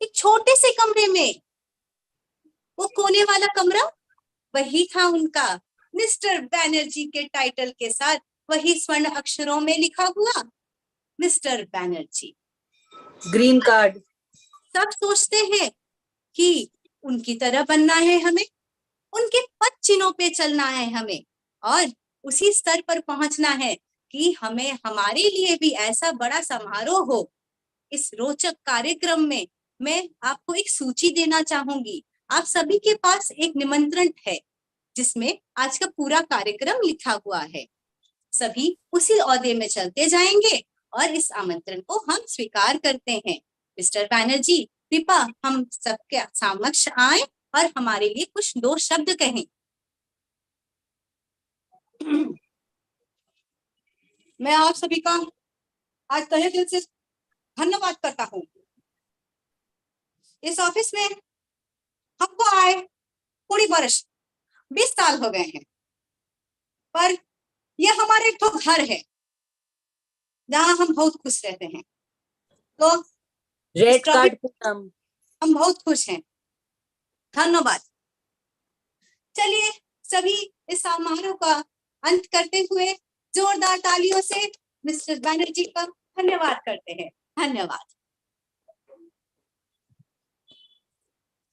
एक छोटे से कमरे में, वो कोने वाला कमरा, वही था उनका, मिस्टर बैनर्जी के टाइटल के साथ, वही स्वर्ण अक्षरों में लिखा हुआ मिस्टर बैनर्जी। Green card. सब सोचते हैं कि उनकी तरह बनना है हमें, उनके पद चिन्हों पे चलना है हमें, और उसी स्तर पर पहुंचना है कि हमें हमारे लिए भी ऐसा बड़ा समारोह हो। इस रोचक कार्यक्रम में मैं आपको एक सूची देना चाहूंगी। आप सभी के पास एक निमंत्रण है, जिसमें आज का पूरा कार्यक्रम लिखा हुआ है। सभी उसी ओहदे में चलते जाएंगे और इस आमंत्रण को हम स्वीकार करते हैं। मिस्टर बैनर्जी, कृपा हम सबके समक्ष आए और हमारे लिए कुछ 2 शब्द कहें। मैं आप सभी का आज तहे दिल से धन्यवाद करता हूँ। इस ऑफिस में हमको आए पूरी वर्ष 20 साल हो गए हैं, पर यह हमारे एक तो घर है जहाँ हम बहुत खुश रहते हैं। तो रेड कार्ड पूनम, हम बहुत खुश हैं। धन्यवाद। चलिए सभी इस समारोह का अंत करते हुए जोरदार तालियों से मिस्टर बैनर्जी का धन्यवाद करते हैं। धन्यवाद।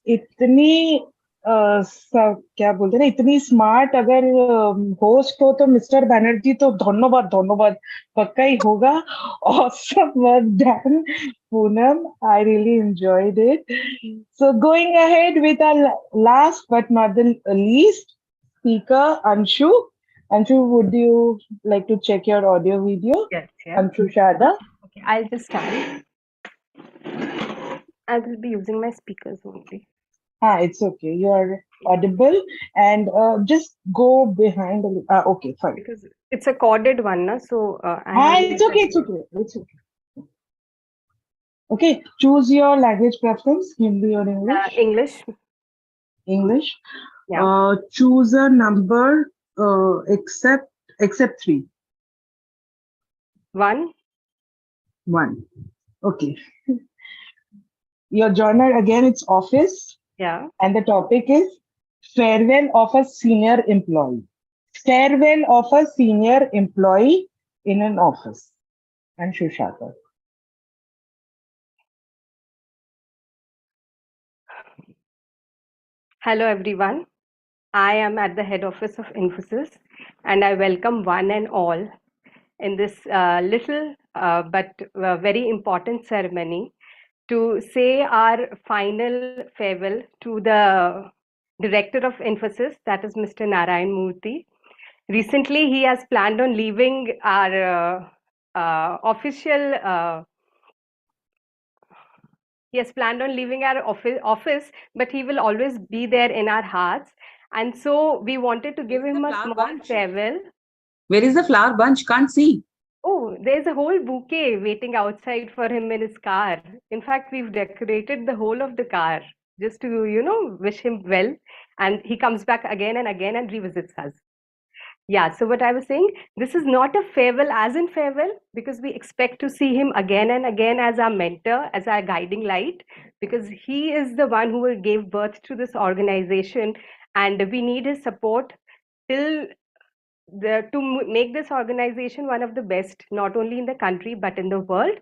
इतनी क्या बोलते हैं ना, इतनी स्मार्ट अगर होस्ट हो तो मिस्टर बैनर्जी तो धन्यवाद धन्यवाद पक्का ही होगा। Awesome work done, Poonam. I really enjoyed it. So going ahead with our last but not the least speaker, Anshu. Anshu, would you like to check your audio video? Yes, yes. Anshu Shada. Okay, I'll just start. I will be using my speakers only. It's okay. You are audible, and just go behind. Okay, fine. Because it's a coded one, na? So I have. It's okay. It's okay. It's okay. Okay, choose your language preference, Hindi or English. English. English. Yeah. Choose a number except 3. 1. 1. Okay. Your genre again, it's office. Yeah. And the topic is farewell of a senior employee. Farewell of a senior employee in an office. And Shushata. Hello, everyone. I am at the head office of Infosys, and I welcome one and all in this little but very important ceremony to say our final farewell to the director of Infosys, that is Mr. Narayan Murthy. Recently, he has planned on leaving our official. He has planned on leaving our office, but he will always be there in our hearts. And so we wanted to give him a small farewell. Where is the flower bunch? Can't see. Oh, there's a whole bouquet waiting outside for him in his car. In fact, we've decorated the whole of the car just to, wish him well. And he comes back again and again and revisits us. Yeah, so what I was saying, this is not a farewell as in farewell, because we expect to see him again and again as our mentor, as our guiding light, because he is the one who will give birth to this organization, and we need his support till to make this organization one of the best, not only in the country but in the world.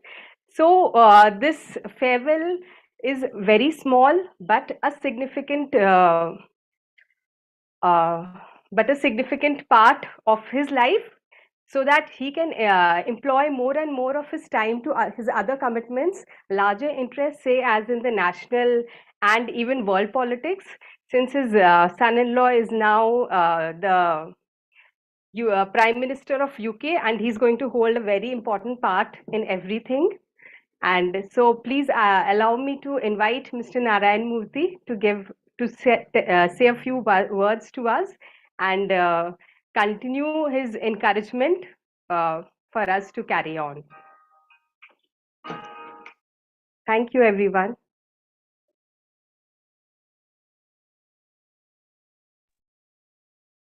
So this farewell is very small, but a significant part of his life, so that he can employ more and more of his time to his other commitments, larger interests, say as in the national and even world politics, since his son-in-law is now the Prime Minister of UK, and he's going to hold a very important part in everything. And so please allow me to invite Mr. Narayan Murthy to say a few words to us, and continue his encouragement for us to carry on. Thank you, everyone.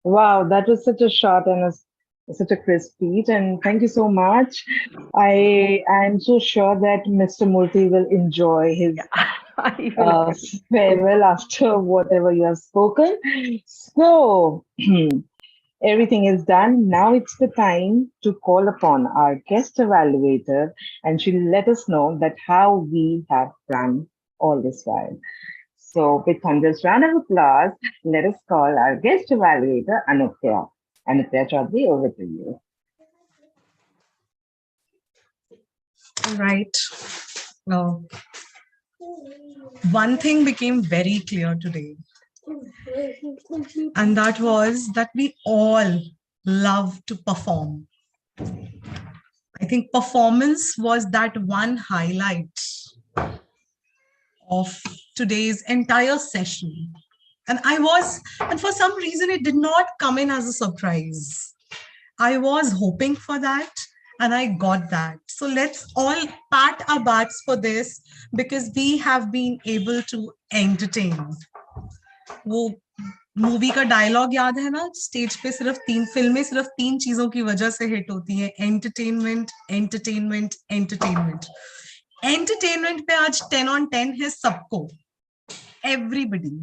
Wow, that was such a short and such a crisp speech, and thank you so much. I am so sure that Mr. Murthy will enjoy his farewell after whatever you have spoken. So everything is done. Now it's the time to call upon our guest evaluator, and she'll let us know that how we have done all this while. So with thunderous round of applause, let us call our guest evaluator, Anupya. Anupya Chaudhary, over to you. All right. Well, one thing became very clear today, and that was that we all love to perform. I think performance was that one highlight of today's entire session. And for some reason, it did not come in as a surprise. I was hoping for that, and I got that. So let's all pat our backs for this, because we have been able to entertain. वो movie का dialogue याद है ना, stage पे फिल्में सिर्फ 3 चीजों की वजह से हिट होती हैं, एंटरटेनमेंट, एंटरटेनमेंट, एंटरटेनमेंट. एंटरटेनमेंट पे आज 10 on 10 है सबको, everybody.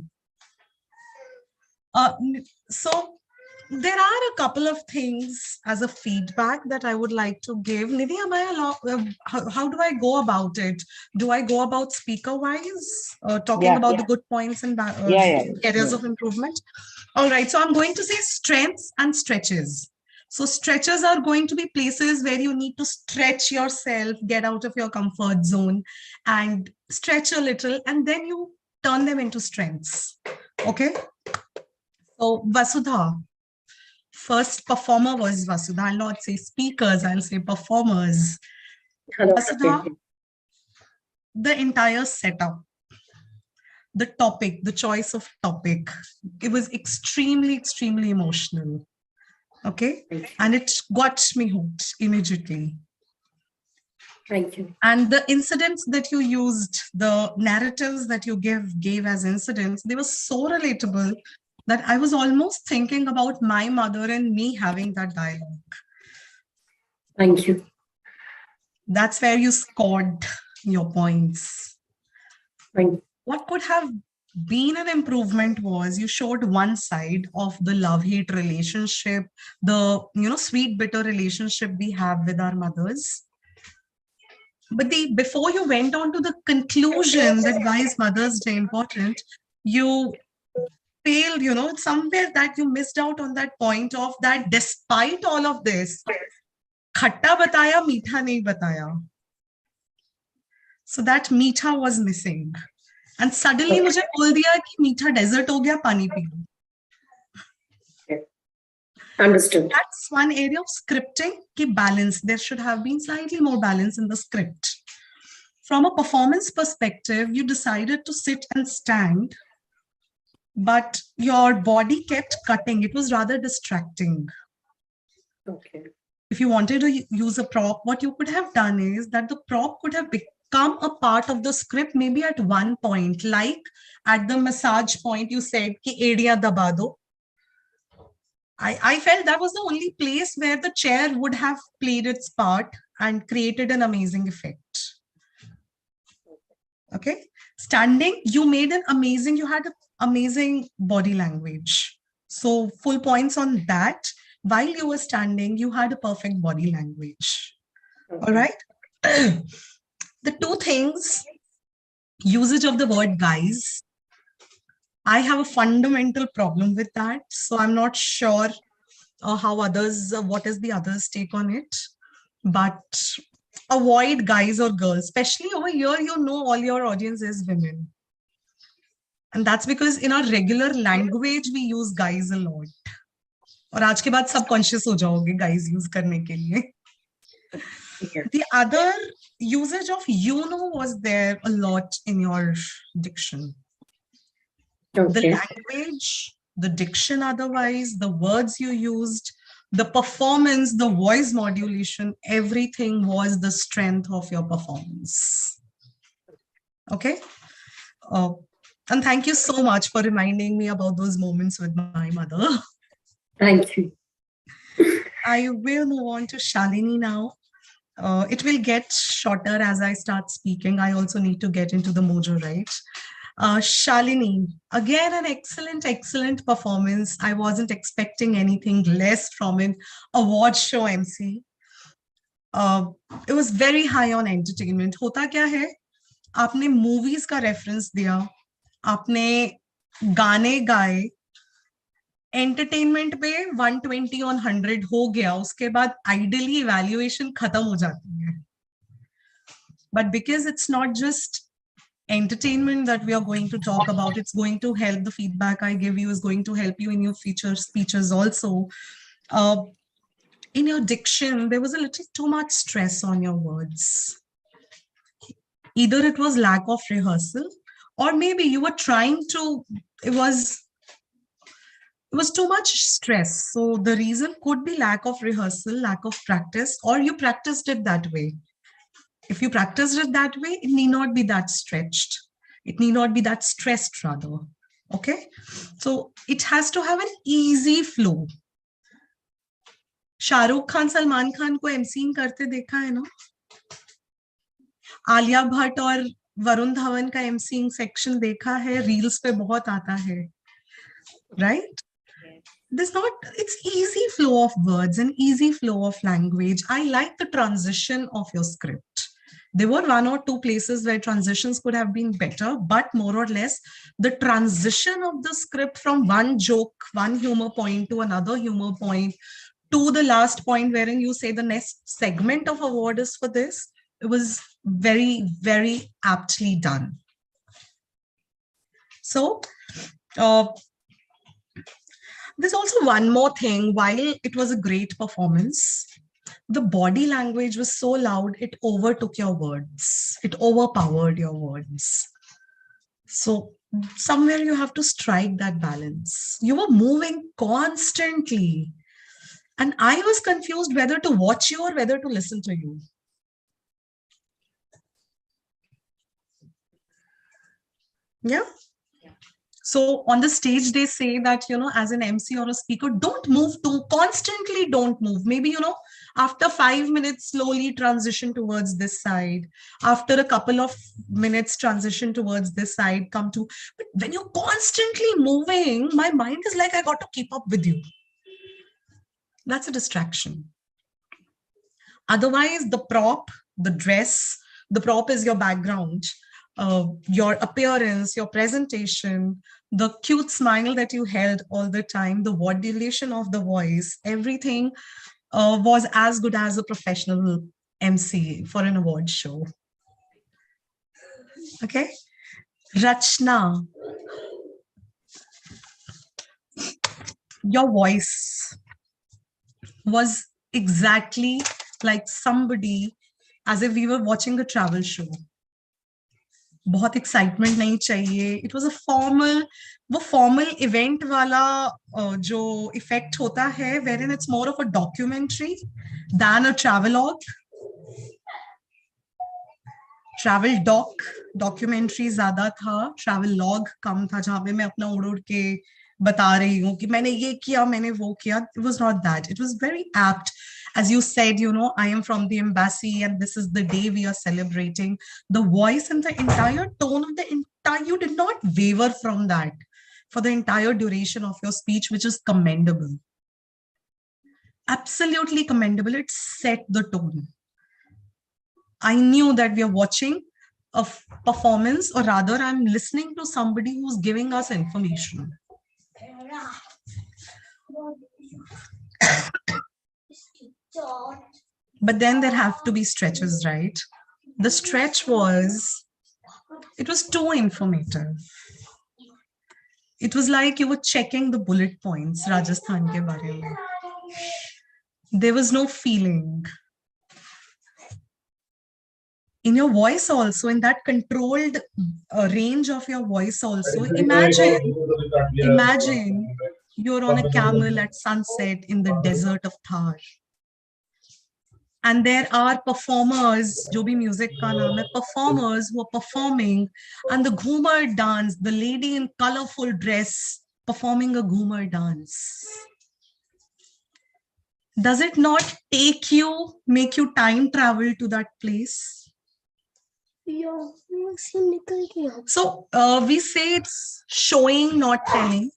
So there are a couple of things as a feedback that I would like to give. Nidhi, am I allowed, how do I go about it? Do I go about speaker-wise, talking about the good points and areas of improvement? All right, so I'm going to say strengths and stretches. So stretches are going to be places where you need to stretch yourself, get out of your comfort zone and stretch a little, and then you turn them into strengths. Okay? So Vasudha, first performer was Vasudha. I'll not say speakers, I'll say performers. Hello, Vasudha, the entire setup. the topic, the choice of topic, it was extremely, extremely emotional. Okay. And it got me hooked immediately. Thank you. And the incidents that you used, the narratives that you gave as incidents, they were so relatable that I was almost thinking about my mother and me having that dialogue. Thank you. That's where you scored your points. Thank you. What could have been an improvement was you showed one side of the love-hate relationship, the sweet, bitter relationship we have with our mothers. But before you went on to the conclusion that why is Mother's Day important, you failed, somewhere that you missed out on that point of that despite all of this, khatta bataya, meetha nahi bataya. So that meetha was missing. And suddenly मुझे बोल दिया कि मीठा desert हो गया, पानी P low. Understood. That's one area of scripting, ki balance. There should have been slightly more balance in the script. From a performance perspective, you decided to sit and stand, but your body kept cutting. It was rather distracting. Okay. If you wanted to use a prop, what you could have done is that the prop could have become a part of the script, maybe at one point, like at the massage point, you said ki area daba do. I felt that was the only place where the chair would have played its part and created an amazing effect. Okay. Standing, you made an amazing, you had an amazing body language. So full points on that. While you were standing, you had a perfect body language. Okay. All right. The two things, usage of the word guys. I have a fundamental problem with that. So I'm not sure how others, what is the others' take on it. But avoid guys or girls, especially over here, all your audience is women. And that's because in our regular language, we use guys a lot. और आज के बाद subconscious हो जाओगे guys use करने के लिए. The other usage of was there a lot in your diction. Okay. The language, the diction otherwise, the words you used, the performance, the voice modulation, everything was the strength of your performance. Okay. And thank you so much for reminding me about those moments with my mother. Thank you. I will move on to Shalini now. It will get shorter as I start speaking. I also need to get into the mojo, right? Shalini, again, an excellent performance. I wasn't expecting anything less from an award show MC. It was very high on entertainment. Hota kya hai? Aapne movies ka reference diya. Aapne gaane gaye. Entertainment पे 120 on 100 हो गया, उसके बाद ideally evaluation खत्म हो जाती है. But because it's not just entertainment that we are going to talk about, it's going to help. The feedback I give you is going to help you in your future speeches also. In your diction, there was a little too much stress on your words. Either it was lack of rehearsal, or maybe you were trying to, it was too much stress. So the reason could be lack of rehearsal, lack of practice, or you practiced it that way. If you practiced it that way, it need not be that stretched. It need not be that stressed rather. Okay. So it has to have an easy flow. Shahrukh Khan Salman Khan को MCing करते देखा है ना? आलिया भट्ट और वरुण धवन का MCing section देखा है, reels पे बहुत आता है. Right? It's easy flow of words and easy flow of language. I like the transition of your script. There were one or two places where transitions could have been better, but more or less the transition of the script from one joke, one humor point to another humor point to the last point wherein you say the next segment of award is for this, it was very, very aptly done. So, there's also one more thing. While it was a great performance, the body language was so loud, it overtook your words. It overpowered your words. So somewhere you have to strike that balance. You were moving constantly. And I was confused whether to watch you or whether to listen to you. Yeah. So on the stage, they say that, as an MC or a speaker, don't move too constantly, don't move. Maybe, after 5 minutes, slowly transition towards this side. After a couple of minutes, transition towards this side, come to, but when you're constantly moving, my mind is like, I got to keep up with you. That's a distraction. Otherwise, the prop, the dress, the prop is your background. Your appearance, your presentation, the cute smile that you held all the time, the modulation of the voice, everything was as good as a professional MC for an award show. Okay? Rachna, your voice was exactly like somebody, as if we were watching a travel show. बहुत excitement नहीं चाहिए. It was a formal, वो formal event वाला जो effect होता है, wherein it's more of a documentary than a travelogue. Travel documentary ज्यादा था, ट्रैवल लॉग कम था, जहां पे मैं अपना उड़ उड़ के बता रही हूँ कि मैंने ये किया, मैंने वो किया. It was not that. It was very apt. As you said, I am from the embassy and this is the day we are celebrating. The voice and the entire tone of the entire, you did not waver from that for the entire duration of your speech, which is commendable. Absolutely commendable. It set the tone. I knew that we are watching a performance, or rather I'm listening to somebody who's giving us information. But then there have to be stretches, right? The stretch was, it was too informative. It was like you were checking the bullet points, Rajasthan ke bare mein. There was no feeling. In your voice also, in that controlled range of your voice also, imagine you're on a camel at sunset in the desert of Thar. And there are performers, jo bhi music ka naam hai, performers who are performing, and the Ghumar dance, the lady in colorful dress performing a Ghumar dance. Does it not make you time travel to that place? So we say it's showing, not telling.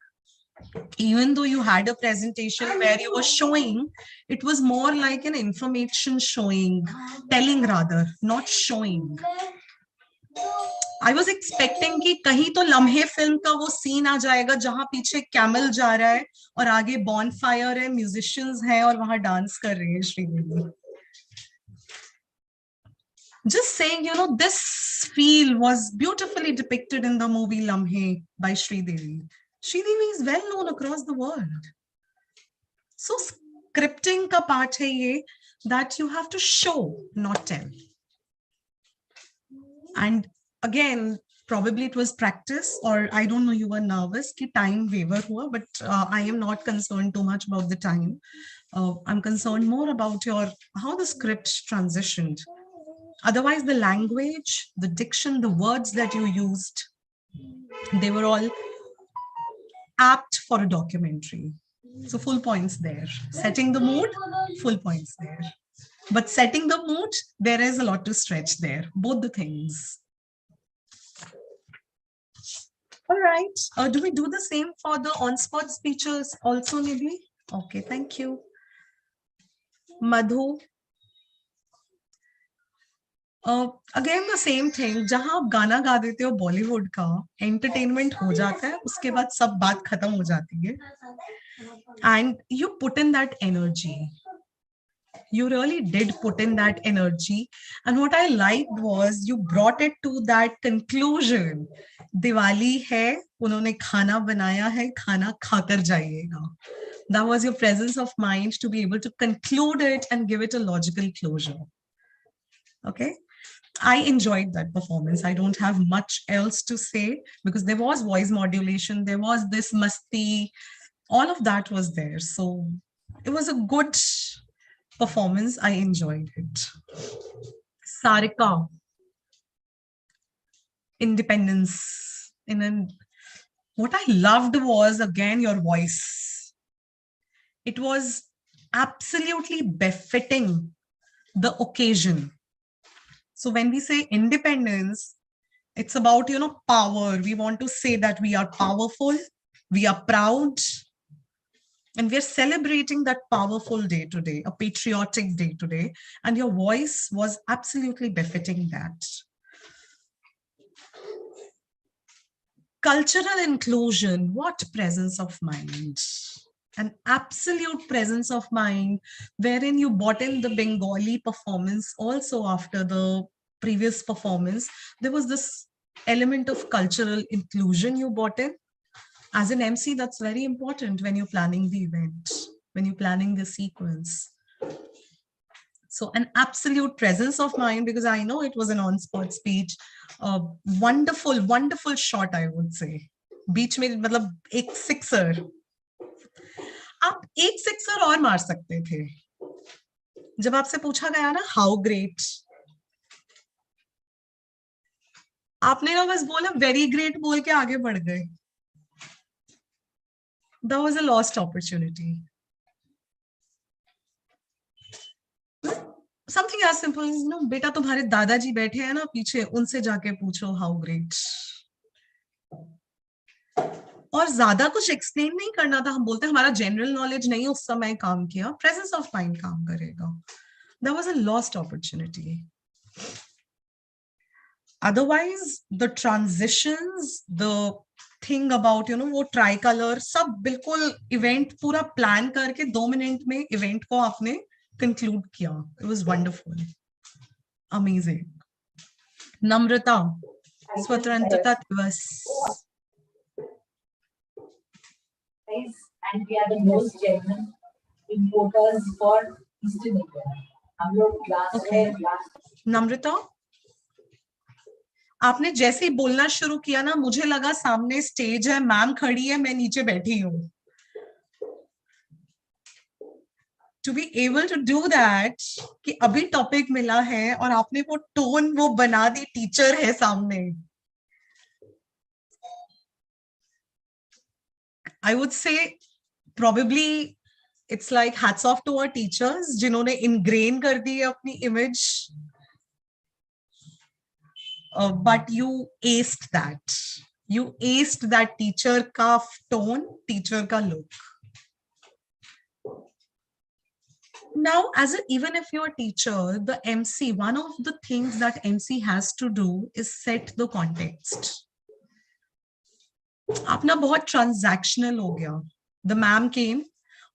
Even though you had a presentation where you were showing, it was more like an information showing, telling rather, not showing. I was expecting कि कहीं तो लम्हे film का वो scene आ जाएगा जहां पीछे camel जा रहा है और आगे बॉनफायर है, म्यूजिशियंस हैं और वहां डांस कर रहे हैं Sridevi. Just saying, this feel was beautifully depicted in the movie Lamhe by Sridevi. Sridevi is well known across the world. So scripting ka part hai ye, that you have to show, not tell. And again, probably it was practice, or I don't know, you were nervous ki time waiver hua, but I am not concerned too much about the time. I'm concerned more about how the script transitioned. Otherwise, the language, the diction, the words that you used, they were all apt for a documentary. So full points there. Setting the mood, full points there. But setting the mood, there is a lot to stretch there. Both the things. All right. Do we do the same for the on-spot speeches also, maybe? Okay, thank you. Madhu. Again the same thing, जहां आप गाना गा देते हो बॉलीवुड का, entertainment हो जाता है, उसके बाद सब बात खत्म हो जाती है. And you put in that energy, you really did put in that energy, and what I liked was you brought it to that conclusion. Diwali hai, unhone khana banaya hai, khana khakar jayega. That was your presence of mind to be able to conclude it and give it a logical closure. Okay. I enjoyed that performance. I don't have much else to say because there was voice modulation, there was this masti, all of that was there. So it was a good performance. I enjoyed it. Sarika, independence. What I loved was again your voice. It was absolutely befitting the occasion. So when we say independence, it's about, power. We want to say that we are powerful, we are proud, and we're celebrating that powerful day today, a patriotic day today. And your voice was absolutely befitting that. Cultural inclusion, what presence of mind. An absolute presence of mind, wherein you brought in the Bengali performance also after the previous performance. There was this element of cultural inclusion you brought in. As an MC, that's very important when you're planning the event, when you're planning the sequence. So an absolute presence of mind, because I know it was an on-spot speech. Wonderful, wonderful shot, I would say. बीच में मतलब एक sixer, आप एक sixer और मार सकते थे जब आपसे पूछा गया ना हाउ ग्रेट, आपने ना बस बोला वेरी ग्रेट बोल के आगे बढ़ गए. That was a lost opportunity. Something as simple as, बेटा तुम्हारे दादाजी बैठे हैं ना पीछे, उनसे जाके पूछो हाउ ग्रेट. और ज्यादा कुछ एक्सप्लेन नहीं करना था. हम बोलते हैं हमारा जनरल नॉलेज नहीं उस समय काम किया, प्रेजेंस ऑफ माइंड काम करेगा. That was a lost opportunity. Otherwise, the transitions, the thing about, वो ट्राइकलर, सब बिल्कुल इवेंट पूरा प्लान करके 2 मिनट में इवेंट को आपने कंक्लूड किया. It was wonderful. Amazing. Namrata, स्वतंत्रता दिवस. And we are the most genuine importers for Eastern India. हम लोग glassware, glass. नम्रता, आपने जैसे ही बोलना शुरू किया ना, मुझे लगा सामने स्टेज है, मैम खड़ी है, मैं नीचे बैठी हूँ. To be able to do that, कि अभी टॉपिक मिला है और आपने वो टोन वो बना दी, टीचर है सामने. I would say probably it's like hats off to our teachers जिन्होंने ingrain कर दी है अपनी image. But you aced that. You aced that teacher का tone, teacher का look. Now, even if you're a teacher, the MC, one of the things that MC has to do is set the context. अपना बहुत transactional हो गया. The ma'am केम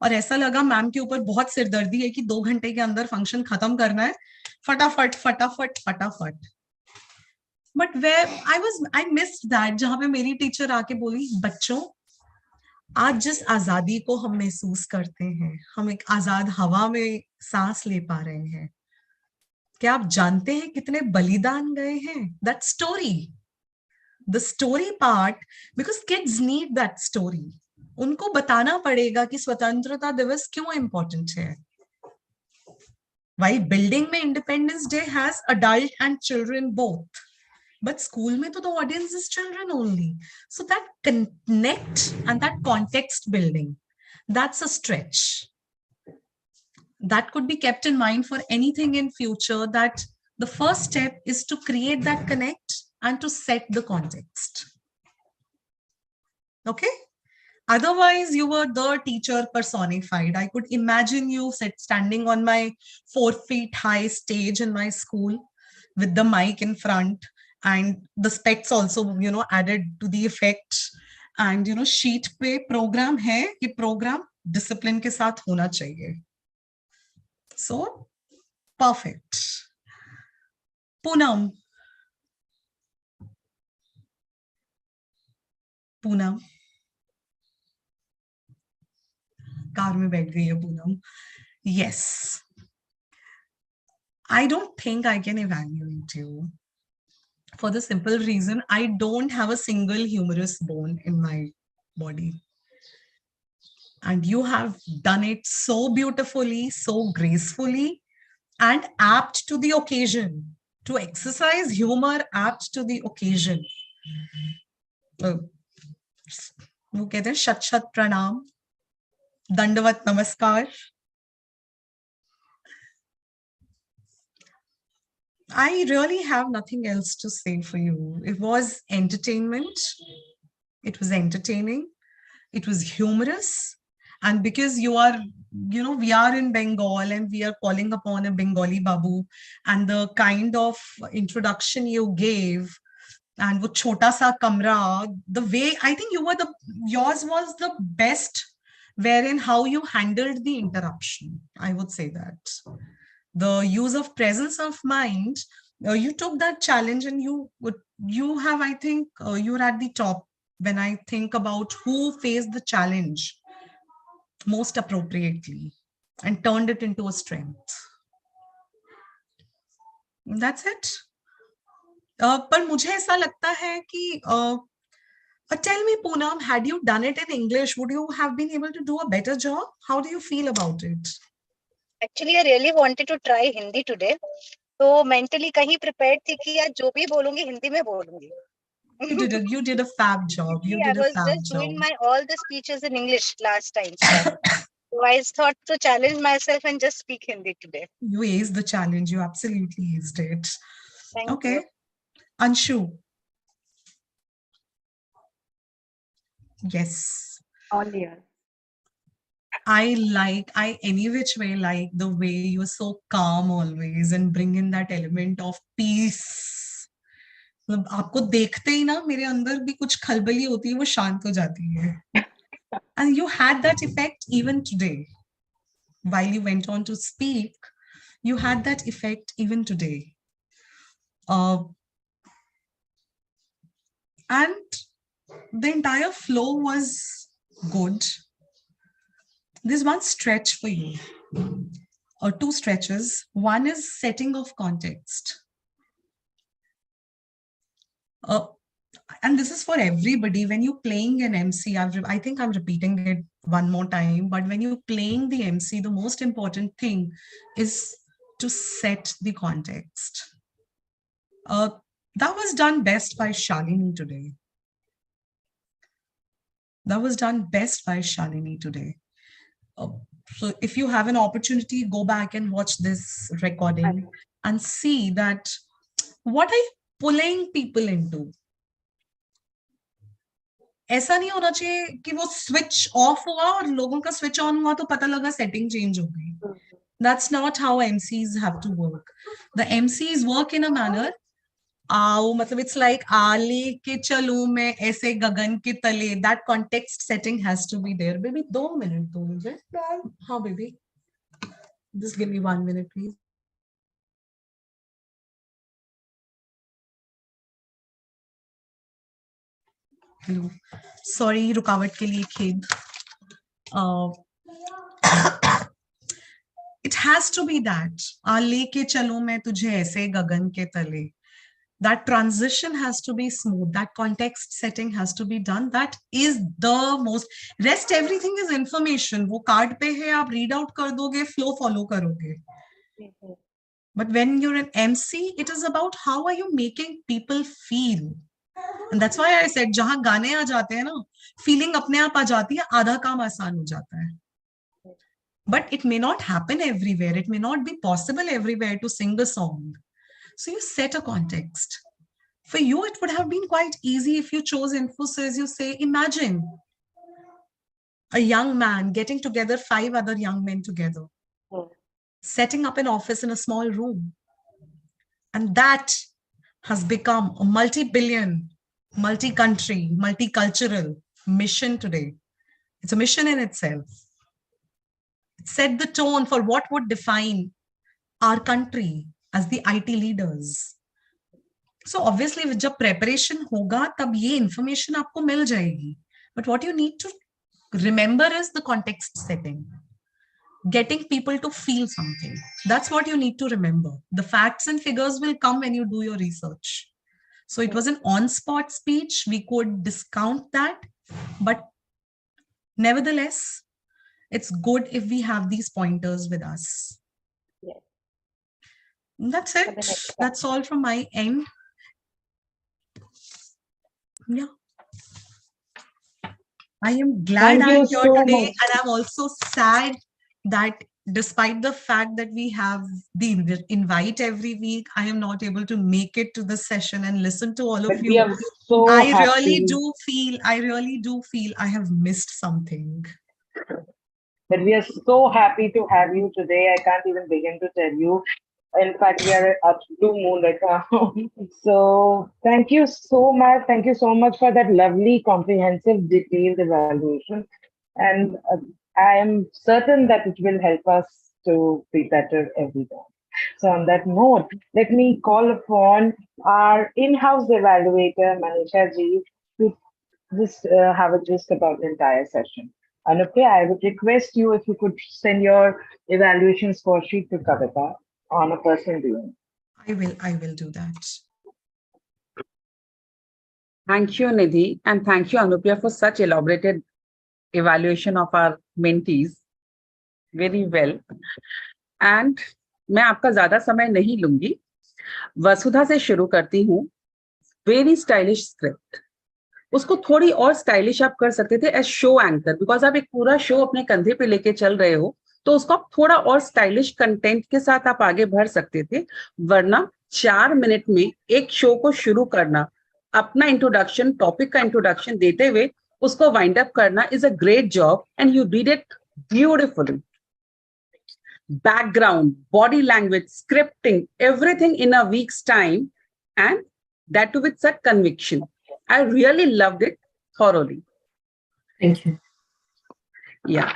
और ऐसा लगा ma'am के ऊपर बहुत सिरदर्दी है कि 2 घंटे के अंदर फंक्शन खत्म करना है, फटाफट फटाफट फटाफट. But where I missed that, जहां पे मेरी टीचर आके बोली, बच्चों आज जिस आजादी को हम महसूस करते हैं, हम एक आजाद हवा में सांस ले पा रहे हैं, क्या आप जानते हैं कितने बलिदान गए हैं? That story, the story part, because kids need that story. उनको बताना पड़ेगा कि स्वतंत्रता दिवस क्यों important है. While building में Independence Day has adult and children both, but school में तो the audience is children only. So that connect and that context building, that's a stretch. That could be kept in mind for anything in future, that the first step is to create that connect and to set the context. Okay? Otherwise, you were the teacher personified. I could imagine you standing on my 4 feet high stage in my school with the mic in front and the specs also, added to the effect. And, sheet पे program है कि program discipline के साथ होना चाहिए. So, perfect. Poonam. Poonam car में बैठ गई है. Poonam, yes, I don't think I can evaluate you for the simple reason I don't have a single humerus bone in my body. And you have done it so beautifully, so gracefully, and apt to the occasion. To exercise humor apt to the occasion. वो कहते हैं शत शत प्रणाम, दंडवत नमस्कार. I really have nothing else to say for you. It was entertainment. It was entertaining. It was humorous. And because you are, we are in Bengal and we are calling upon a Bengali Babu, and the kind of introduction you gave, and wo chota sa kamra, the way, I think yours was the best, wherein how you handled the interruption. I would say that. The use of presence of mind, you took that challenge and you have, I think, you're at the top when I think about who faced the challenge most appropriately and turned it into a strength. That's it. पर मुझे ऐसा लगता है कि tell me, Poonam, had you done it in English, would you have been able to do a better job? How do you feel about it? Actually, I really wanted to try Hindi today. तो mentally कहीं prepared थी कि यार जो भी बोलूंगी हिंदी में बोलूंगी. You did a fab job. I was just doing all the speeches in English last time. So I thought to challenge myself and just speak Hindi today. You aced the challenge. You absolutely aced it. Thank you. Anshu. Yes. All ears. I any which way like the way you're so calm always and bring in that element of peace. मतलब आपको देखते ही ना मेरे अंदर भी कुछ खलबली होती है, वो शांत हो जाती है. And you had that effect even today. While you went on to speak, you had that effect even today. And the entire flow was good. There's one stretch for you, or two stretches. One is setting of context. And this is for everybody. When you're playing an MC, I think I'm repeating it one more time, but when you're playing the MC, the most important thing is to set the context. That was done best by Shalini today. So if you have an opportunity, go back and watch this recording and see that what are you pulling people into. ऐसा नहीं होना चाहिए कि वो switch off हुआ और लोगों का switch on हुआ तो पता लगा setting change हो गई. That's not how MCs have to work. The MCs work in a manner, मतलब it's like आले के चलूं मैं ऐसे गगन के तले. That context setting has to be there. Baby, 2 minutes दो मुझे. हाँ baby. Just give me 1 minute, please. Hello. Sorry, रुकावट के लिए खेद. It has to be that. लेके चलूं मैं तुझे ऐसे गगन के तले. That transition has to be smooth. That context setting has to be done. That is the most. Rest everything is information. वो कार्ड पे है, आप read out कर दोगे, flow follow करोगे. But when you're an MC, it is about how are you making people feel. And that's why I said, जहाँ गाने आ जाते हैं ना, feeling अपने आप आ जाती है, आधा काम आसान हो जाता है. But it may not happen everywhere. It may not be possible everywhere to sing a song. So you set a context. For you, it would have been quite easy if you chose emphasis. You say, imagine a young man getting together 5 other young men together, setting up an office in a small room. And that has become a multi-billion, multi-country, multicultural mission today. It's a mission in itself. It set the tone for what would define our country as the IT leaders. So obviously, जब preparation होगा, तब ये information आपको मिल जाएगी. But what you need to remember is the context setting. getting people to feel something. That's what you need to remember. The facts and figures will come when you do your research. So it was an on-spot speech. We could discount that, but nevertheless, it's good if we have these pointers with us. Yes. That's it. That's all from my end. Yeah. I am glad Thank you I'm here so today, much. and I'm also sad that despite the fact that we have the invite every week, I am not able to make it to the session and listen to all But of we you. are so I happy. really do feel I have missed something. But we are so happy to have you today. I can't even begin to tell you. In fact, we are up to moon right now. So thank you so much. Thank you so much for that lovely, comprehensive, detailed evaluation. And I am certain that it will help us to be better every day. So on that note, let me call upon our in-house evaluator, Manisha ji, to just have a gist about the entire session. And okay, I would request you if you could send your evaluation score sheet to Kavita on a personal viewing. I will do that. Thank you, Nidhi, and thank you, Anupriya, for such elaborated evaluation of our mentees. Very well. And मैं आपका ज्यादा समय नहीं लूंगी. वसुधा से शुरू करती हूँ. Very stylish script. उसको थोड़ी और स्टाइलिश आप कर सकते थे एज शो एंकर, बिकॉज आप एक पूरा शो अपने कंधे पे लेके चल रहे हो, तो उसको आप थोड़ा और स्टाइलिश कंटेंट के साथ आप आगे बढ़ सकते थे. वरना 4 मिनट में एक शो को शुरू करना, अपना इंट्रोडक्शन, टॉपिक का इंट्रोडक्शन देते हुए उसको वाइंड अप करना is a great job and you did it beautifully. Background, body language, scripting, everything in a week's time, and that too with such conviction. I really loved it thoroughly. Thank you. Yeah.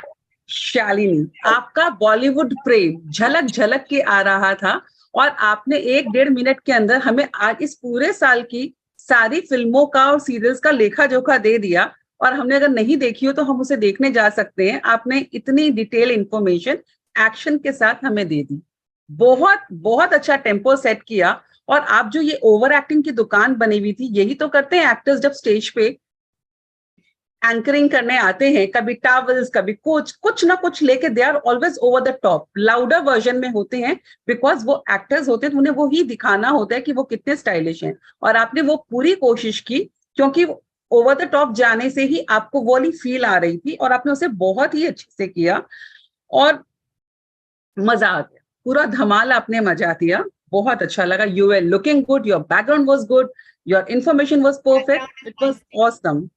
Shalini, आपका बॉलीवुड प्रेम झलक झलक के आ रहा था और आपने 1-1.5 minute के अंदर हमें आज इस पूरे साल की सारी फिल्मों का और सीरियल्स का लेखा जोखा दे दिया. और हमने अगर नहीं देखी हो तो हम उसे देखने जा सकते हैं. आपने इतनी डिटेल इंफॉर्मेशन एक्शन के साथ हमें दे दी. बहुत बहुत अच्छा टेम्पो सेट किया. और आप जो ये ओवर एक्टिंग की दुकान बनी हुई थी, यही तो करते हैं एक्टर्स जब स्टेज पे एंकरिंग करने आते हैं. कभी टावल्स, कभी कुछ ना कुछ लेके they are always over the top. Louder version में होते हैं बिकॉज वो एक्टर्स होते हैं, तो उन्हें वो ही दिखाना होता है कि वो कितने स्टाइलिश हैं. और आपने वो पूरी कोशिश की, क्योंकि ओवर द टॉप जाने से ही आपको वो वाली फील आ रही थी और आपने उसे बहुत ही अच्छे से किया और मजा आ गया. पूरा धमाल आपने मजा दिया. बहुत अच्छा लगा. You were looking good, your background was good, your information was perfect, it was awesome.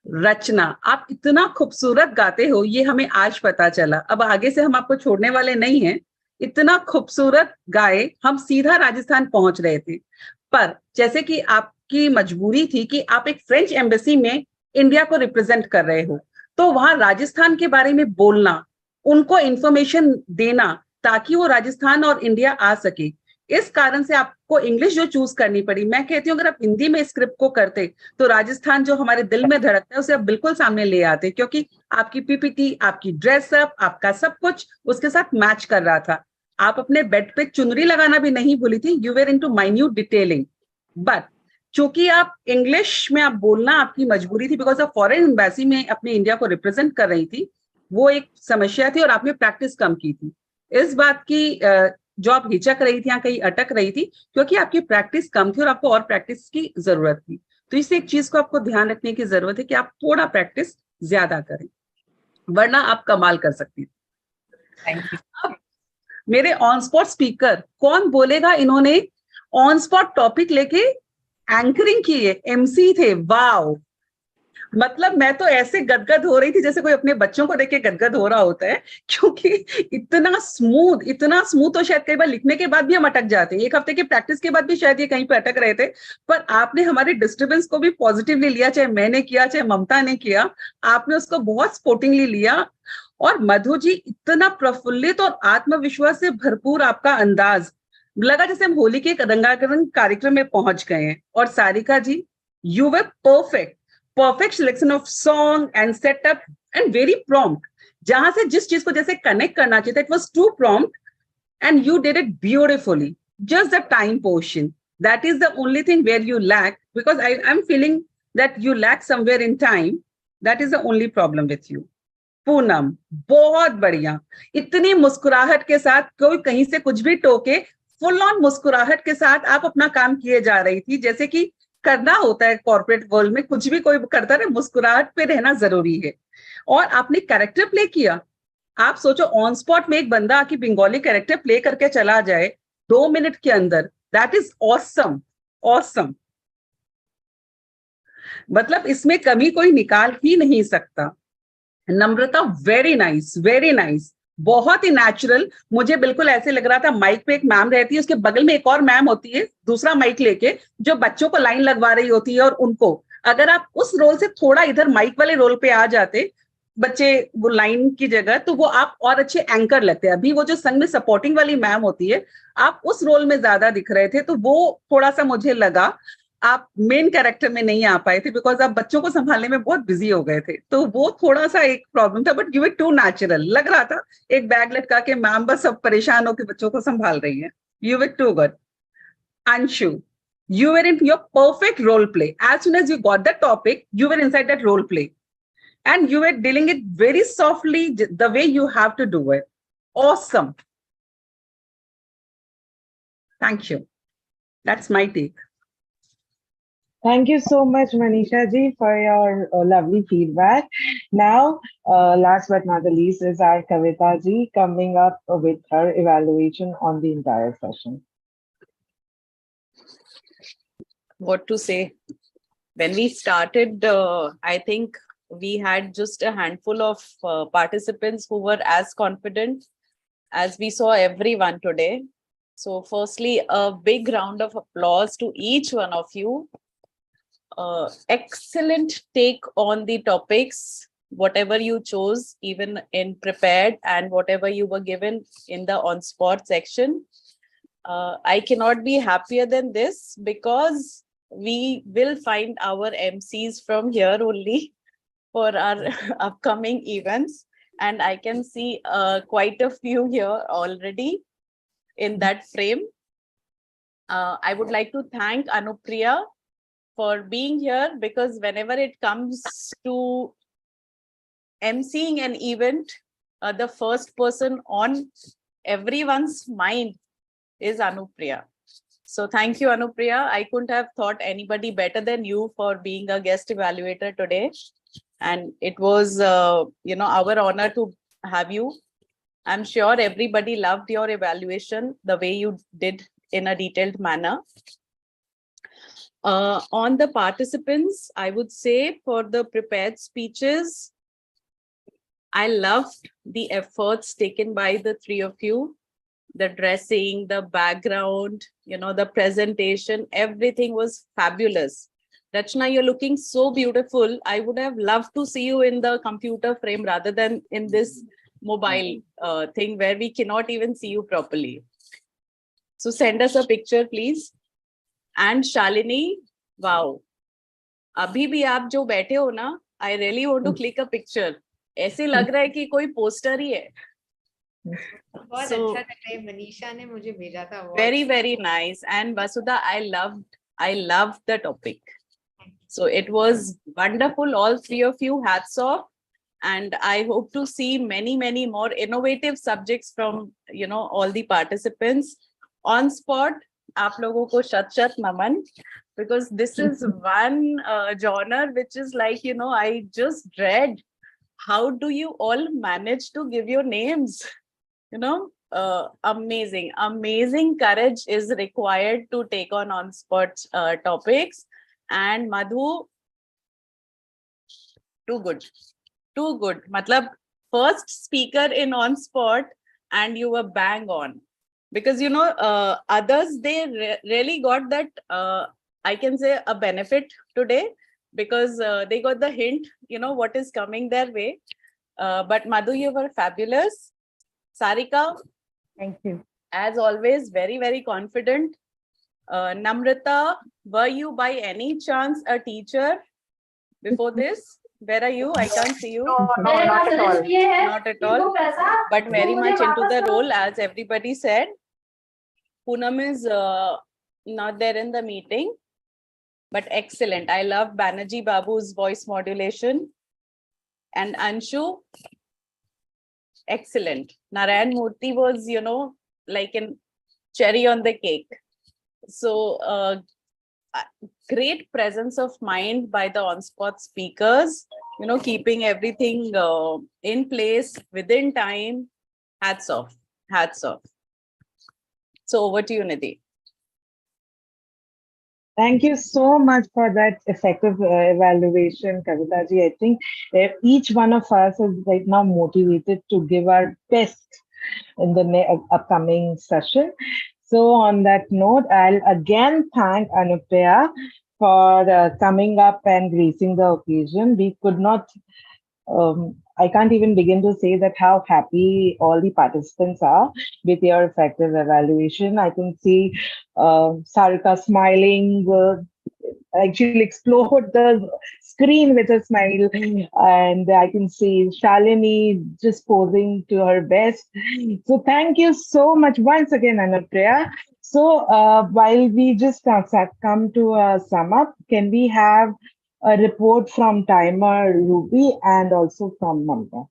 Rachna, आप इतना खूबसूरत गाते हो ये हमें आज पता चला. अब आगे से हम आपको छोड़ने वाले नहीं हैं. इतना खूबसूरत गाए. हम सीधा राजस्थान पहुंच रहे थे, पर जैसे कि आपकी मजबूरी थी कि आप एक फ्रेंच एम्बेसी में इंडिया को रिप्रेजेंट कर रहे हो, तो वहां राजस्थान के बारे में बोलना, उनको इंफॉर्मेशन देना ताकि वो राजस्थान और इंडिया आ सके. इस कारण से आपको इंग्लिश जो चूज करनी पड़ी. मैं कहती हूँ अगर आप हिंदी में स्क्रिप्ट को करते तो राजस्थान जो हमारे दिल में धड़कता है उसे आप बिल्कुल सामने ले आते, क्योंकि आपकी पीपीटी, आपकी ड्रेसअप, आपका सब कुछ उसके साथ मैच कर रहा था. आप अपने बेड पे चुनरी लगाना भी नहीं भूली थी. You were into minute detailing. But चूंकि आप इंग्लिश में आप बोलना आपकी मजबूरी थी, बिकॉज ऑफ फॉरेन एम्बेसी में अपने इंडिया को रिप्रेजेंट कर रही थी, वो एक समस्या थी और आपने प्रैक्टिस कम की थी. इस बात की जो आप हिचक रही थी या कहीं अटक रही थी, क्योंकि आपकी प्रैक्टिस कम थी और आपको और प्रैक्टिस की जरूरत थी. तो इस एक चीज को आपको ध्यान रखने की जरूरत है कि आप थोड़ा प्रैक्टिस ज्यादा करें, वरना आप कमाल कर सकती थी. Thank you. अब मेरे ऑन स्पॉट स्पीकर, कौन बोलेगा, इन्होंने ऑन स्पॉट टॉपिक लेके एंकरिंग की है, एमसी थे. वाओ, मतलब मैं तो ऐसे गदगद हो रही थी जैसे कोई अपने बच्चों को देख के गदगद हो रहा होता है, क्योंकि इतना स्मूथ तो शायद कई बार लिखने के बाद भी हम अटक जाते हैं. 1 हफ्ते की प्रैक्टिस के बाद भी शायद ये कहीं पे अटक रहे थे, पर आपने हमारे डिस्टर्बेंस को भी पॉजिटिवली लिया. चाहे मैंने किया, चाहे ममता ने किया, आपने उसको बहुत स्पोर्टिंगली लिया. और मधु जी, इतना प्रफुल्लित और आत्मविश्वास से भरपूर आपका अंदाज, लगा जैसे हम होली के एक रंगारंग कार्यक्रम में पहुंच गए हैं. और Sarika ji, you were perfect selection of song and setup and very prompt. जहां से जिस चीज को जैसे कनेक्ट करना चाहिए था, it was too prompt and you did it beautifully. Just the time portion, that is the only thing where you lack, because I'm feeling that you lack somewhere in time. That is the only problem with you. Poonam, बहुत बढ़िया, इतनी मुस्कुराहट के साथ, कोई कहीं से कुछ भी टोके, फुल ऑन मुस्कुराहट के साथ आप अपना काम किए जा रही थी, जैसे कि करना होता है कॉर्पोरेट वर्ल्ड में, कुछ भी कोई करता है, मुस्कुराहट पे रहना जरूरी है। और आपने कैरेक्टर प्ले किया। आप सोचो ऑन स्पॉट में एक बंदा आके बंगाली कैरेक्टर प्ले करके चला जाए 2 मिनट के अंदर, दैट इज ऑसम, ऑसम। मतलब इसमें कमी कोई निकाल ही नहीं सकता। नम्रता, वेरी नाइस, वेरी नाइस, बहुत ही नेचुरल। मुझे बिल्कुल ऐसे लग रहा था माइक पे एक मैम रहती है, उसके बगल में एक और मैम होती है दूसरा माइक लेके, जो बच्चों को लाइन लगवा रही होती है, और उनको अगर आप उस रोल से थोड़ा इधर माइक वाले रोल पे आ जाते, बच्चे वो लाइन की जगह, तो वो आप और अच्छे एंकर लगते हैं। अभी वो जो संग में सपोर्टिंग वाली मैम होती है, आप उस रोल में ज्यादा दिख रहे थे, तो वो थोड़ा सा मुझे लगा आप मेन कैरेक्टर में नहीं आ पाए थे, बिकॉज आप बच्चों को संभालने में बहुत बिजी हो गए थे, तो वो थोड़ा सा एक प्रॉब्लम था। But you were too natural, लग रहा था एक बैग लटका के मैम बस सब परेशान होकर बच्चों को संभाल रही है। You were too good. Anshu, you were in your perfect role play. As soon as you got the topic, you were inside that role play. And you were dealing it very softly, the way you have to do it. Awesome. Thank you. That's my take. Thank you so much, Manisha ji, for your lovely feedback. Now, last but not the least is our Kavita ji coming up with her evaluation on the entire session. What to say? When we started, I think we had just a handful of participants who were as confident as we saw everyone today. So firstly, a big round of applause to each one of you. Excellent take on the topics, whatever you chose, even in prepared and whatever you were given in the on-spot section. I cannot be happier than this, because we will find our MCs from here only for our upcoming events. And I can see quite a few here already in that frame. I would like to thank Anupriya for being here, because whenever it comes to emceeing an event, the first person on everyone's mind is Anupriya. So thank you, Anupriya. I couldn't have thought anybody better than you for being a guest evaluator today. And it was, our honor to have you. I'm sure everybody loved your evaluation, the way you did in a detailed manner. On the participants, I would say for the prepared speeches, I loved the efforts taken by the three of you. The dressing, the background, the presentation, everything was fabulous. Rachna, you're looking so beautiful. I would have loved to see you in the computer frame rather than in this mobile thing where we cannot even see you properly. So send us a picture, please. And Shalini, wow. Abhi bhi aap jo baithe ho na, I really want to click a picture. ऐसे लग रहा है कि कोई poster ही है. बहुत अच्छा लग रहा है. मनीषा ने मुझे भेजा था. Very, very nice. And Vasudha, I loved the topic. So it was wonderful. All three of you, hats off. And I hope to see many, many more innovative subjects from, all the participants on spot. Aap logo ko shat naman, because this is one genre which is like, I just dread. How do you all manage to give your names? Amazing courage is required to take on spot topics. And Madhu, too good. Matlab, first speaker in on spot, and you were bang on. Because, others, they really got that, I can say, a benefit today, because they got the hint, what is coming their way. But Madhu, you were fabulous. Sarika, thank you. As always, very, very confident. Namrata, were you by any chance a teacher before this? Where are you? I can't see you. No, not at all. Not at all. But very much into the role, as everybody said. Poonam is not there in the meeting, but excellent. I love Banerjee Babu's voice modulation. And Anshu, excellent. Narayan Murthy was, like a cherry on the cake. So great presence of mind by the on-spot speakers, keeping everything in place within time. Hats off. Hats off. So over to you, Nidhi. Thank you so much for that effective evaluation, Kavitaji. I think each one of us is right now motivated to give our best in the upcoming session. So on that note, I'll again thank Anupriya for coming up and gracing the occasion. We could not, I can't even begin to say that how happy all the participants are with your effective evaluation. I can see Sarika smiling, like she'll explode the screen with a smile, and I can see Shalini just posing to her best. So thank you so much once again, Anupriya. So while we just come to a sum up, can we have a report from timer Ruby and also from Mamta?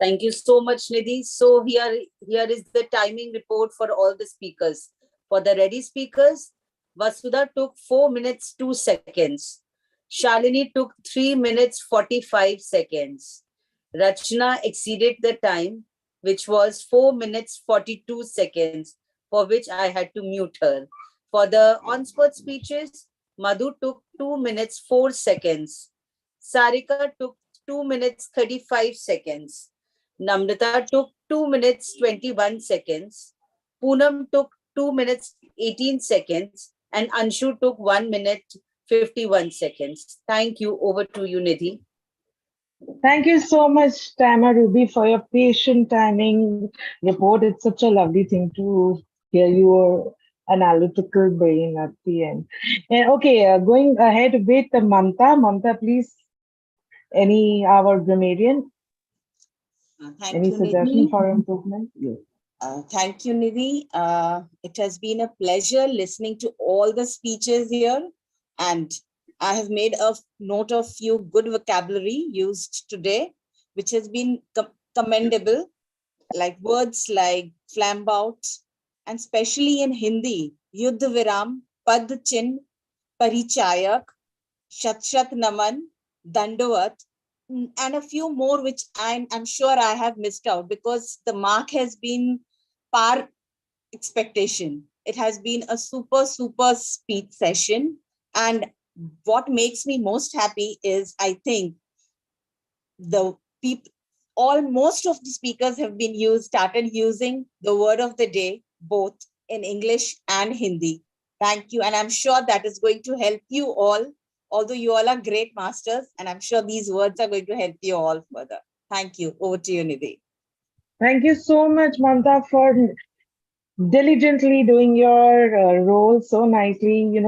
Thank you so much, Nidhi. So here is the timing report for all the speakers. For the ready speakers, Vasudha took 4 minutes 2 seconds. Shalini took 3 minutes 45 seconds. Rachna exceeded the time, which was 4 minutes 42 seconds, for which I had to mute her. For the on-spot speeches, Madhu took 2 minutes 4 seconds. Sarika took 2 minutes 35 seconds. Namrata took 2 minutes 21 seconds. Poonam took 2 minutes 18 seconds. And Anshu took 1 minute 51 seconds. Thank you. Over to you, Nidhi. Thank you so much, Timer Ruby, for your patient timing report. It's such a lovely thing to hear your analytical brain at the end. And okay, going ahead with Mamta. Mamta, please, our grammarian? Any suggestion for improvement? Yes. Thank you, Nidhi. It has been a pleasure listening to all the speeches here, and I have made a note of few good vocabulary used today, which has been commendable, like words like flambout, and especially in Hindi, Yuddha Viram, Pad Chin, Parichayak, Shat Naman, Dandavat, and a few more which I'm sure I have missed out because the mark has been par expectation. It has been a super speech session, and what makes me most happy is I think the people, most of the speakers have started using the word of the day both in English and Hindi. Thank you, and I'm sure that is going to help you all. Although you all are great masters, and I'm sure these words are going to help you all further. Thank you. Over to you, Nidhi. Thank you so much, Mamta, for diligently doing your role so nicely.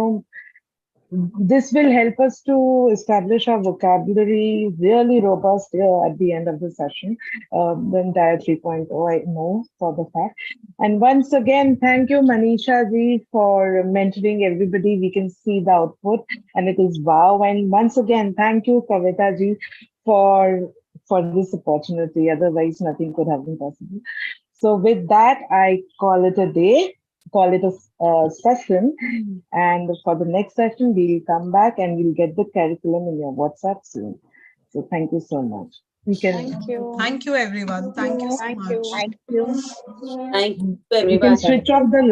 This will help us to establish our vocabulary really robust at the end of the session. The entire 3.0, I know for the fact. And once again, thank you, Manisha ji, for mentoring everybody. We can see the output and it is wow. And once again, thank you, Kavita ji, for this opportunity. Otherwise, nothing could have been possible. So with that, I call it a day. Call it a session, and for the next session we'll come back and we'll get the curriculum in your WhatsApp soon. So thank you so much. Thank you everyone. Thank you so much. Thank you. Thank you, You everyone. can switch off the